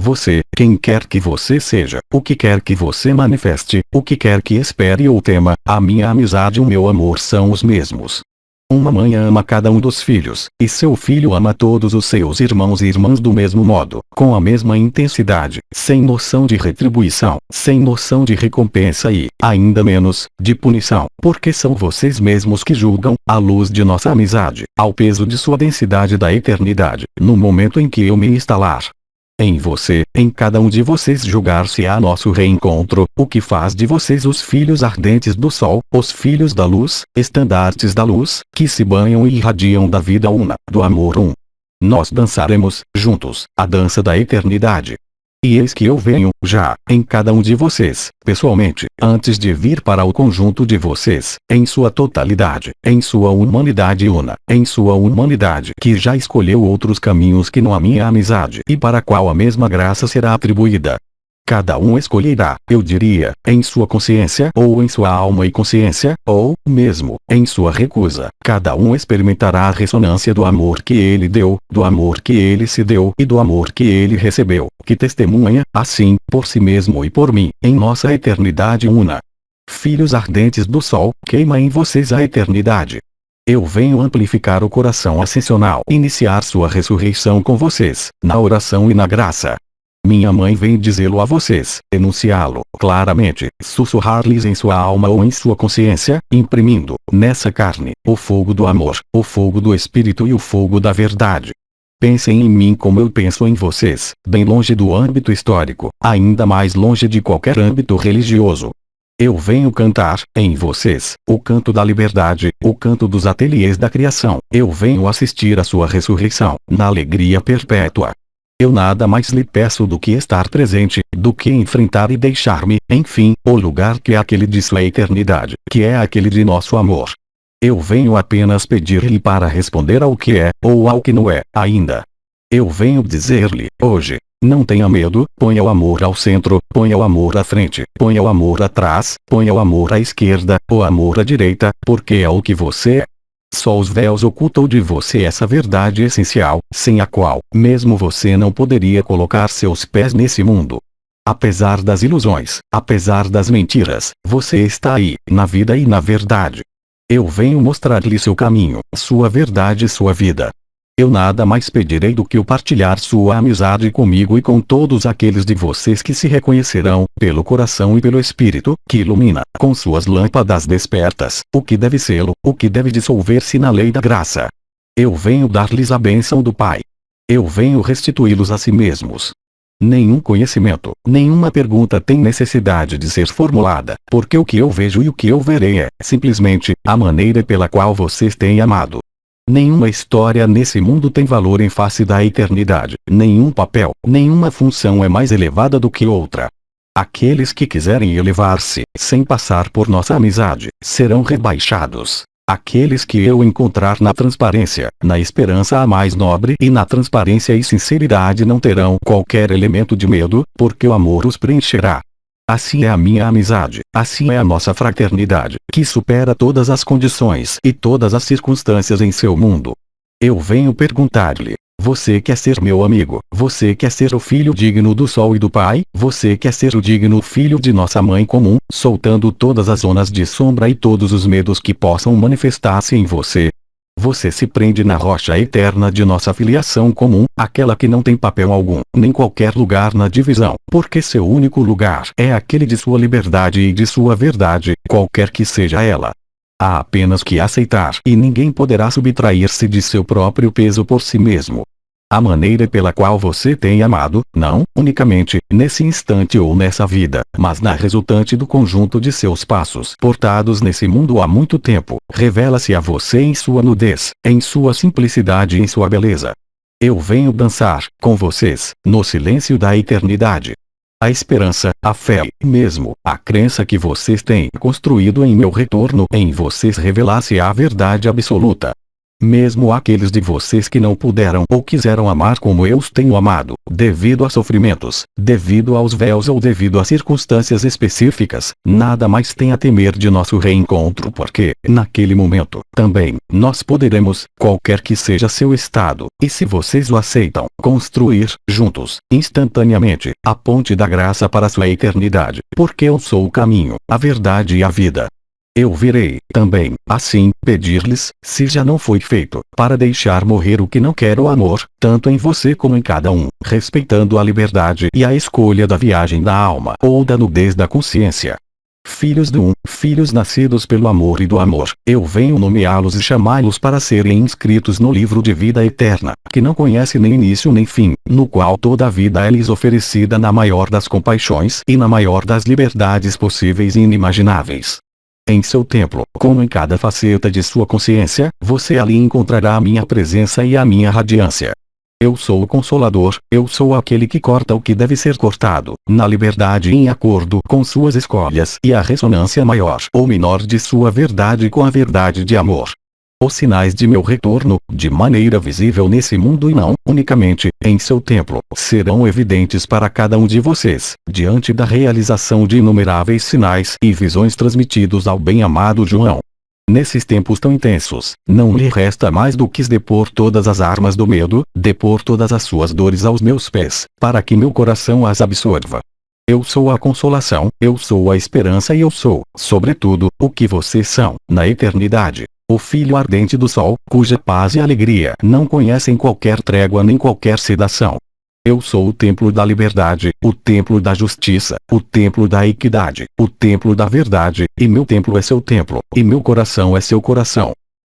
Você, quem quer que você seja, o que quer que você manifeste, o que quer que espere ou tema, a minha amizade e o meu amor são os mesmos. Uma mãe ama cada um dos filhos, e seu filho ama todos os seus irmãos e irmãs do mesmo modo, com a mesma intensidade, sem noção de retribuição, sem noção de recompensa e, ainda menos, de punição, porque são vocês mesmos que julgam, à luz de nossa amizade, ao peso de sua densidade da eternidade, no momento em que eu me instalar. Em você, em cada um de vocês julgar-se-á nosso reencontro, o que faz de vocês os filhos ardentes do sol, os filhos da luz, estandartes da luz, que se banham e irradiam da vida una, do amor um. Nós dançaremos, juntos, a dança da eternidade. E eis que eu venho, já, em cada um de vocês, pessoalmente, antes de vir para o conjunto de vocês, em sua totalidade, em sua humanidade una, em sua humanidade que já escolheu outros caminhos que não a minha amizade e para a qual a mesma graça será atribuída. Cada um escolherá, eu diria, em sua consciência ou em sua alma e consciência, ou, mesmo, em sua recusa. Cada um experimentará a ressonância do amor que ele deu, do amor que ele se deu e do amor que ele recebeu, que testemunha, assim, por si mesmo e por mim, em nossa eternidade una. Filhos ardentes do sol, queima em vocês a eternidade. Eu venho amplificar o coração ascensional, iniciar sua ressurreição com vocês, na oração e na graça. Minha mãe vem dizê-lo a vocês, enunciá-lo, claramente, sussurrar-lhes em sua alma ou em sua consciência, imprimindo, nessa carne, o fogo do amor, o fogo do espírito e o fogo da verdade. Pensem em mim como eu penso em vocês, bem longe do âmbito histórico, ainda mais longe de qualquer âmbito religioso. Eu venho cantar, em vocês, o canto da liberdade, o canto dos ateliês da criação. Eu venho assistir à sua ressurreição, na alegria perpétua. Eu nada mais lhe peço do que estar presente, do que enfrentar e deixar-me, enfim, o lugar que é aquele de sua eternidade, que é aquele de nosso amor. Eu venho apenas pedir-lhe para responder ao que é, ou ao que não é, ainda. Eu venho dizer-lhe, hoje, não tenha medo, ponha o amor ao centro, ponha o amor à frente, ponha o amor atrás, ponha o amor à esquerda, o amor à direita, porque é o que você é. Só os véus ocultam de você essa verdade essencial, sem a qual, mesmo você não poderia colocar seus pés nesse mundo. Apesar das ilusões, apesar das mentiras, você está aí, na vida e na verdade. Eu venho mostrar-lhe seu caminho, sua verdade e sua vida. Eu nada mais pedirei do que o partilhar sua amizade comigo e com todos aqueles de vocês que se reconhecerão, pelo coração e pelo espírito, que ilumina, com suas lâmpadas despertas, o que deve sê-lo, o que deve dissolver-se na lei da graça. Eu venho dar-lhes a bênção do Pai. Eu venho restituí-los a si mesmos. Nenhum conhecimento, nenhuma pergunta tem necessidade de ser formulada, porque o que eu vejo e o que eu verei é, simplesmente, a maneira pela qual vocês têm amado. Nenhuma história nesse mundo tem valor em face da eternidade, nenhum papel, nenhuma função é mais elevada do que outra. Aqueles que quiserem elevar-se, sem passar por nossa amizade, serão rebaixados. Aqueles que eu encontrar na transparência, na esperança a mais nobre e na transparência e sinceridade não terão qualquer elemento de medo, porque o amor os preencherá. Assim é a minha amizade, assim é a nossa fraternidade, que supera todas as condições e todas as circunstâncias em seu mundo. Eu venho perguntar-lhe: você quer ser meu amigo? Você quer ser o filho digno do Sol e do Pai? Você quer ser o digno filho de nossa mãe comum, soltando todas as zonas de sombra e todos os medos que possam manifestar-se em você? Você se prende na rocha eterna de nossa filiação comum, aquela que não tem papel algum, nem qualquer lugar na divisão, porque seu único lugar é aquele de sua liberdade e de sua verdade, qualquer que seja ela. Há apenas que aceitar e ninguém poderá subtrair-se de seu próprio peso por si mesmo. A maneira pela qual você tem amado, não unicamente nesse instante ou nessa vida, mas na resultante do conjunto de seus passos portados nesse mundo há muito tempo, revela-se a você em sua nudez, em sua simplicidade e em sua beleza. Eu venho dançar com vocês, no silêncio da eternidade. A esperança, a fé e mesmo a crença que vocês têm construído em meu retorno em vocês revelar-se a verdade absoluta. Mesmo aqueles de vocês que não puderam ou quiseram amar como eu os tenho amado, devido a sofrimentos, devido aos véus ou devido a circunstâncias específicas, nada mais tem a temer de nosso reencontro porque, naquele momento, também, nós poderemos, qualquer que seja seu estado, e se vocês o aceitam, construir, juntos, instantaneamente, a ponte da graça para a sua eternidade, porque eu sou o caminho, a verdade e a vida. Eu virei, também, assim, pedir-lhes, se já não foi feito, para deixar morrer o que não quer o amor, tanto em você como em cada um, respeitando a liberdade e a escolha da viagem da alma ou da nudez da consciência. Filhos do filhos nascidos pelo amor e do amor, eu venho nomeá-los e chamá-los para serem inscritos no livro de vida eterna, que não conhece nem início nem fim, no qual toda a vida é lhes oferecida na maior das compaixões e na maior das liberdades possíveis e inimagináveis. Em seu templo, como em cada faceta de sua consciência, você ali encontrará a minha presença e a minha radiância. Eu sou o Consolador, eu sou aquele que corta o que deve ser cortado, na liberdade e em acordo com suas escolhas e a ressonância maior ou menor de sua verdade com a verdade de amor. Os sinais de meu retorno, de maneira visível nesse mundo e não unicamente em seu templo, serão evidentes para cada um de vocês, diante da realização de inumeráveis sinais e visões transmitidos ao bem-amado João. Nesses tempos tão intensos, não lhe resta mais do que depor todas as armas do medo, depor todas as suas dores aos meus pés, para que meu coração as absorva. Eu sou a consolação, eu sou a esperança e eu sou, sobretudo, o que vocês são, na eternidade. O filho ardente do sol, cuja paz e alegria não conhecem qualquer trégua nem qualquer sedação. Eu sou o templo da liberdade, o templo da justiça, o templo da equidade, o templo da verdade, e meu templo é seu templo, e meu coração é seu coração.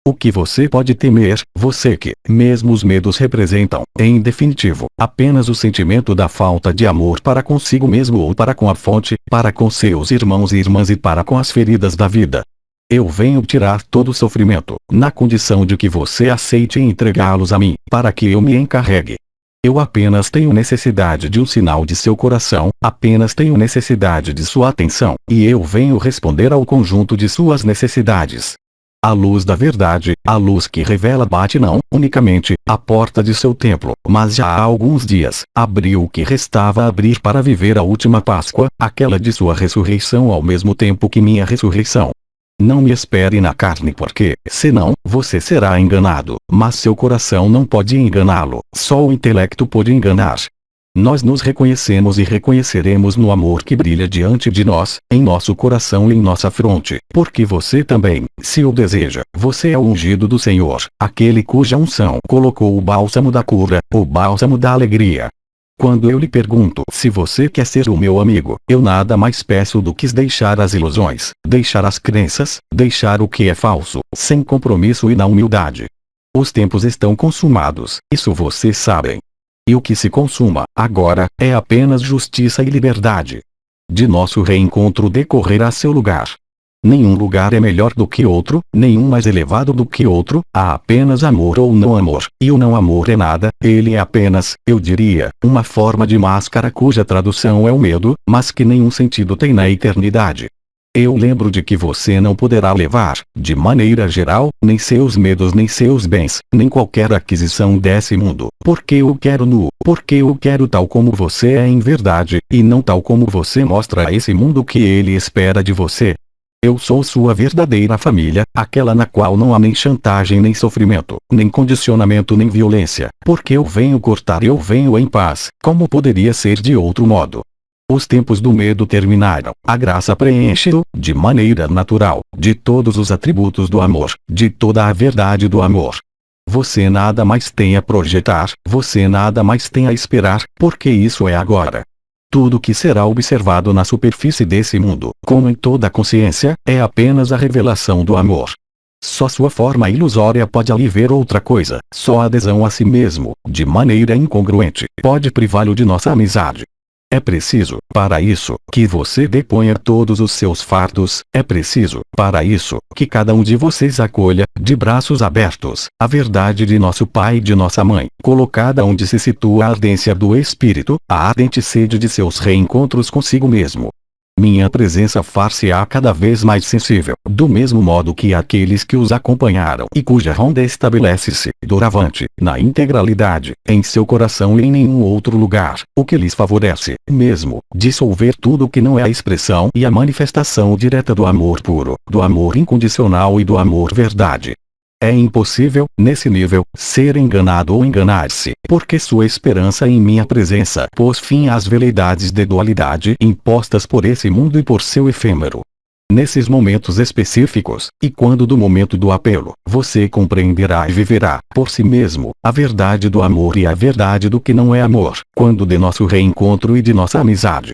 O que você pode temer, você que, mesmo os medos representam, em definitivo, apenas o sentimento da falta de amor para consigo mesmo ou para com a fonte, para com seus irmãos e irmãs e para com as feridas da vida. Eu venho tirar todo o sofrimento, na condição de que você aceite entregá-los a mim, para que eu me encarregue. Eu apenas tenho necessidade de um sinal de seu coração, apenas tenho necessidade de sua atenção, e eu venho responder ao conjunto de suas necessidades. A luz da verdade, a luz que revela bate não, unicamente, à porta de seu templo, mas já há alguns dias, abriu o que restava abrir para viver a última Páscoa, aquela de sua ressurreição ao mesmo tempo que minha ressurreição. Não me espere na carne porque, senão, você será enganado, mas seu coração não pode enganá-lo, só o intelecto pode enganar. Nós nos reconhecemos e reconheceremos no amor que brilha diante de nós, em nosso coração e em nossa fronte, porque você também, se o deseja, você é o ungido do Senhor, aquele cuja unção colocou o bálsamo da cura, o bálsamo da alegria. Quando eu lhe pergunto se você quer ser o meu amigo, eu nada mais peço do que deixar as ilusões, deixar as crenças, deixar o que é falso, sem compromisso e na humildade. Os tempos estão consumados, isso vocês sabem. E o que se consuma, agora, é apenas justiça e liberdade. De nosso reencontro decorrerá seu lugar. Nenhum lugar é melhor do que outro, nenhum mais elevado do que outro, há apenas amor ou não amor, e o não amor é nada, ele é apenas, eu diria, uma forma de máscara cuja tradução é o medo, mas que nenhum sentido tem na eternidade. Eu lembro de que você não poderá levar, de maneira geral, nem seus medos nem seus bens, nem qualquer aquisição desse mundo, porque eu quero nu, porque eu quero tal como você é em verdade, e não tal como você mostra a esse mundo que ele espera de você. Eu sou sua verdadeira família, aquela na qual não há nem chantagem nem sofrimento, nem condicionamento nem violência, porque eu venho cortar e eu venho em paz, como poderia ser de outro modo? Os tempos do medo terminaram, a graça preenche-o, de maneira natural, de todos os atributos do amor, de toda a verdade do amor. Você nada mais tem a projetar, você nada mais tem a esperar, porque isso é agora. Tudo que será observado na superfície desse mundo, como em toda a consciência, é apenas a revelação do amor. Só sua forma ilusória pode ali ver outra coisa, só a adesão a si mesmo, de maneira incongruente, pode privá-lo de nossa amizade. É preciso, para isso, que você deponha todos os seus fardos, é preciso, para isso, que cada um de vocês acolha, de braços abertos, a verdade de nosso pai e de nossa mãe, colocada onde se situa a ardência do espírito, a ardente sede de seus reencontros consigo mesmo. Minha presença far-se-á cada vez mais sensível, do mesmo modo que aqueles que os acompanharam e cuja ronda estabelece-se, doravante, na integralidade, em seu coração e em nenhum outro lugar, o que lhes favorece, mesmo, dissolver tudo que não é a expressão e a manifestação direta do amor puro, do amor incondicional e do amor verdade. É impossível, nesse nível, ser enganado ou enganar-se, porque sua esperança em minha presença pôs fim às veleidades de dualidade impostas por esse mundo e por seu efêmero. Nesses momentos específicos, e quando do momento do apelo, você compreenderá e viverá, por si mesmo, a verdade do amor e a verdade do que não é amor, quando de nosso reencontro e de nossa amizade.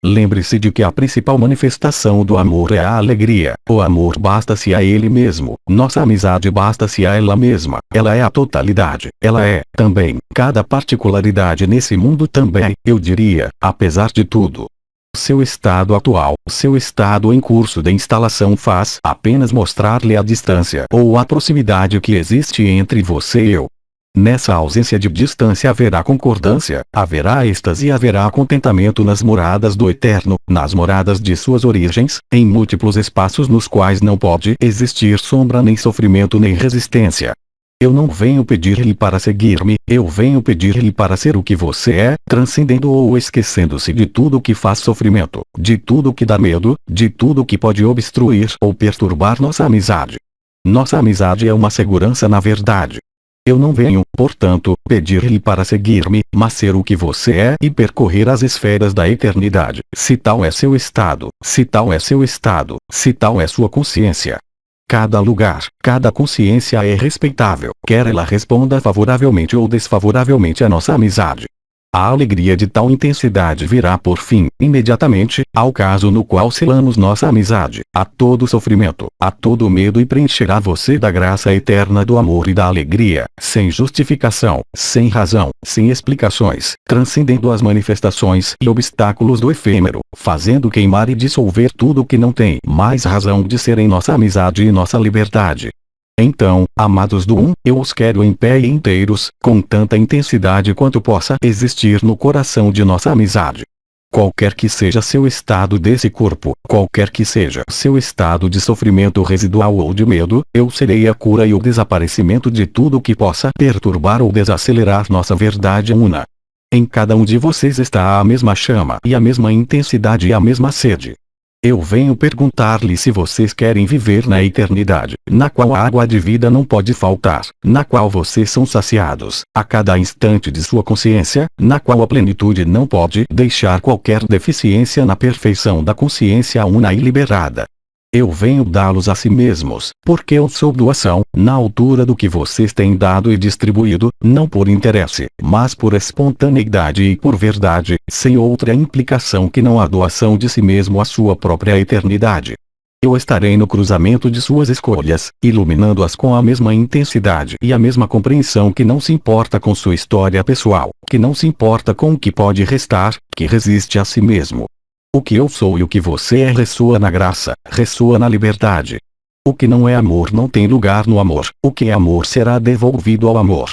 Lembre-se de que a principal manifestação do amor é a alegria. O amor basta-se a ele mesmo, nossa amizade basta-se a ela mesma, ela é a totalidade, ela é, também, cada particularidade nesse mundo também, eu diria, apesar de tudo. Seu estado atual, seu estado em curso de instalação faz apenas mostrar-lhe a distância ou a proximidade que existe entre você e eu. Nessa ausência de distância haverá concordância, haverá êxtase e haverá contentamento nas moradas do Eterno, nas moradas de suas origens, em múltiplos espaços nos quais não pode existir sombra nem sofrimento nem resistência. Eu não venho pedir-lhe para seguir-me, eu venho pedir-lhe para ser o que você é, transcendendo ou esquecendo-se de tudo que faz sofrimento, de tudo que dá medo, de tudo que pode obstruir ou perturbar nossa amizade. Nossa amizade é uma segurança na verdade. Eu não venho, portanto, pedir-lhe para seguir-me, mas ser o que você é e percorrer as esferas da eternidade, se tal é seu estado, se tal é seu estado, se tal é sua consciência. Cada lugar, cada consciência é respeitável, quer ela responda favoravelmente ou desfavoravelmente à nossa amizade. A alegria de tal intensidade virá por fim, imediatamente, ao caso no qual selamos nossa amizade, a todo sofrimento, a todo medo e preencherá você da graça eterna do amor e da alegria, sem justificação, sem razão, sem explicações, transcendendo as manifestações e obstáculos do efêmero, fazendo queimar e dissolver tudo que não tem mais razão de ser em nossa amizade e nossa liberdade. Então, amados do eu os quero em pé e inteiros, com tanta intensidade quanto possa existir no coração de nossa amizade. Qualquer que seja seu estado desse corpo, qualquer que seja seu estado de sofrimento residual ou de medo, eu serei a cura e o desaparecimento de tudo que possa perturbar ou desacelerar nossa verdade una. Em cada um de vocês está a mesma chama e a mesma intensidade e a mesma sede. Eu venho perguntar-lhe se vocês querem viver na eternidade, na qual a água de vida não pode faltar, na qual vocês são saciados, a cada instante de sua consciência, na qual a plenitude não pode deixar qualquer deficiência na perfeição da consciência una e liberada. Eu venho dá-los a si mesmos, porque eu sou doação, na altura do que vocês têm dado e distribuído, não por interesse, mas por espontaneidade e por verdade, sem outra implicação que não a doação de si mesmo à sua própria eternidade. Eu estarei no cruzamento de suas escolhas, iluminando-as com a mesma intensidade e a mesma compreensão que não se importa com sua história pessoal, que não se importa com o que pode restar, que resiste a si mesmo. O que eu sou e o que você é ressoa na graça, ressoa na liberdade. O que não é amor não tem lugar no amor. O que é amor será devolvido ao amor.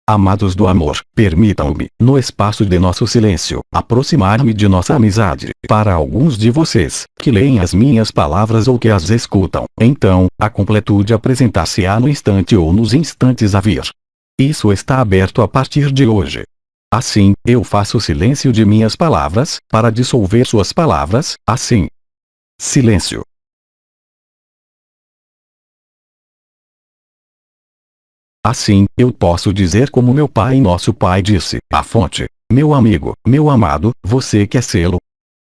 Amados do amor, permitam-me, no espaço de nosso silêncio, aproximar-me de nossa amizade. Para alguns de vocês, que leem as minhas palavras ou que as escutam, então, a completude apresentar-se-á no instante ou nos instantes a vir. Isso está aberto a partir de hoje. Assim, eu faço o silêncio de minhas palavras, para dissolver suas palavras, assim. Silêncio. Assim, eu posso dizer como meu pai e nosso pai disse, a fonte: meu amigo, meu amado, você quer sê-lo?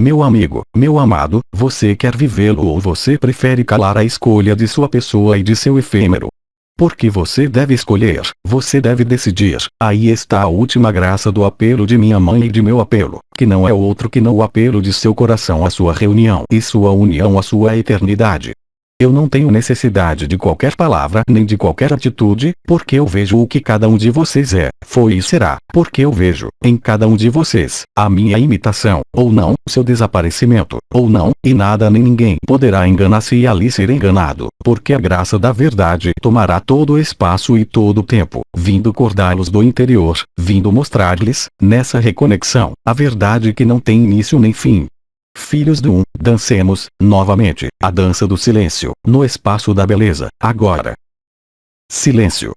Meu amigo, meu amado, você quer vivê-lo ou você prefere calar a escolha de sua pessoa e de seu efêmero? Porque você deve escolher, você deve decidir. Aí está a última graça do apelo de minha mãe e de meu apelo, que não é outro que não o apelo de seu coração à sua reunião e sua união à sua eternidade. Eu não tenho necessidade de qualquer palavra nem de qualquer atitude, porque eu vejo o que cada um de vocês é, foi e será, porque eu vejo, em cada um de vocês, a minha imitação, ou não, seu desaparecimento, ou não, e nada nem ninguém poderá enganar-se e ali ser enganado, porque a graça da verdade tomará todo o espaço e todo o tempo, vindo acordá-los do interior, vindo mostrar-lhes, nessa reconexão, a verdade que não tem início nem fim. Filhos do dancemos, novamente, a dança do silêncio, no espaço da beleza, agora. Silêncio.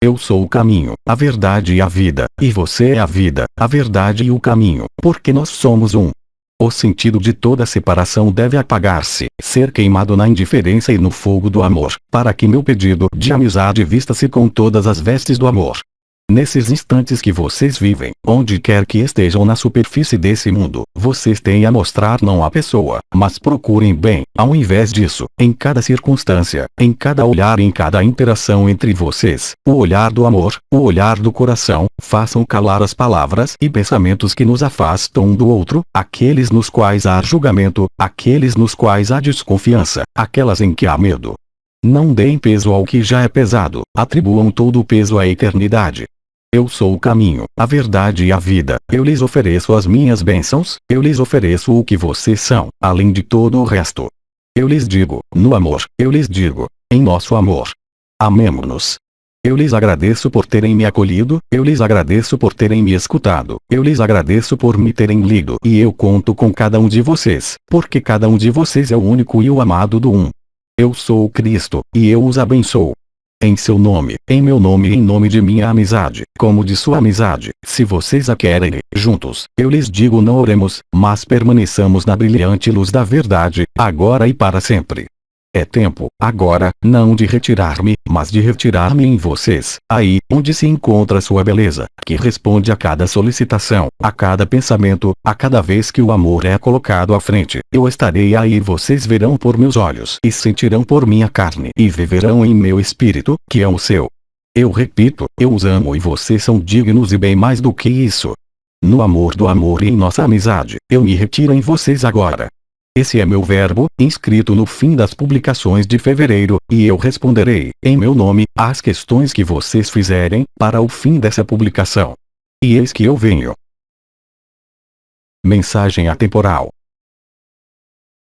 Eu sou o caminho, a verdade e a vida, e você é a vida, a verdade e o caminho, porque nós somos um. O sentido de toda separação deve apagar-se, ser queimado na indiferença e no fogo do amor, para que meu pedido de amizade vista-se com todas as vestes do amor. Nesses instantes que vocês vivem, onde quer que estejam na superfície desse mundo, vocês têm a mostrar não a pessoa, mas procurem bem, ao invés disso, em cada circunstância, em cada olhar e em cada interação entre vocês, o olhar do amor, o olhar do coração, façam calar as palavras e pensamentos que nos afastam um do outro, aqueles nos quais há julgamento, aqueles nos quais há desconfiança, aquelas em que há medo. Não deem peso ao que já é pesado, atribuam todo o peso à eternidade. Eu sou o caminho, a verdade e a vida. Eu lhes ofereço as minhas bênçãos, eu lhes ofereço o que vocês são, além de todo o resto. Eu lhes digo, no amor, eu lhes digo, em nosso amor. Amemo-nos. Eu lhes agradeço por terem me acolhido, eu lhes agradeço por terem me escutado, eu lhes agradeço por me terem lido e eu conto com cada um de vocês, porque cada um de vocês é o único e o amado do um. Eu sou o Cristo, e eu os abençoo. Em seu nome, em meu nome e em nome de minha amizade, como de sua amizade, se vocês a querem, juntos, eu lhes digo não oremos, mas permaneçamos na brilhante luz da verdade, agora e para sempre. É tempo, agora, não de retirar-me, mas de retirar-me em vocês, aí, onde se encontra sua beleza, que responde a cada solicitação, a cada pensamento, a cada vez que o amor é colocado à frente, eu estarei aí e vocês verão por meus olhos e sentirão por minha carne e viverão em meu espírito, que é o seu. Eu repito, eu os amo e vocês são dignos e bem mais do que isso. No amor do amor e em nossa amizade, eu me retiro em vocês agora. Esse é meu verbo, inscrito no fim das publicações de fevereiro, e eu responderei, em meu nome, às questões que vocês fizerem, para o fim dessa publicação. E eis que eu venho. Mensagem atemporal.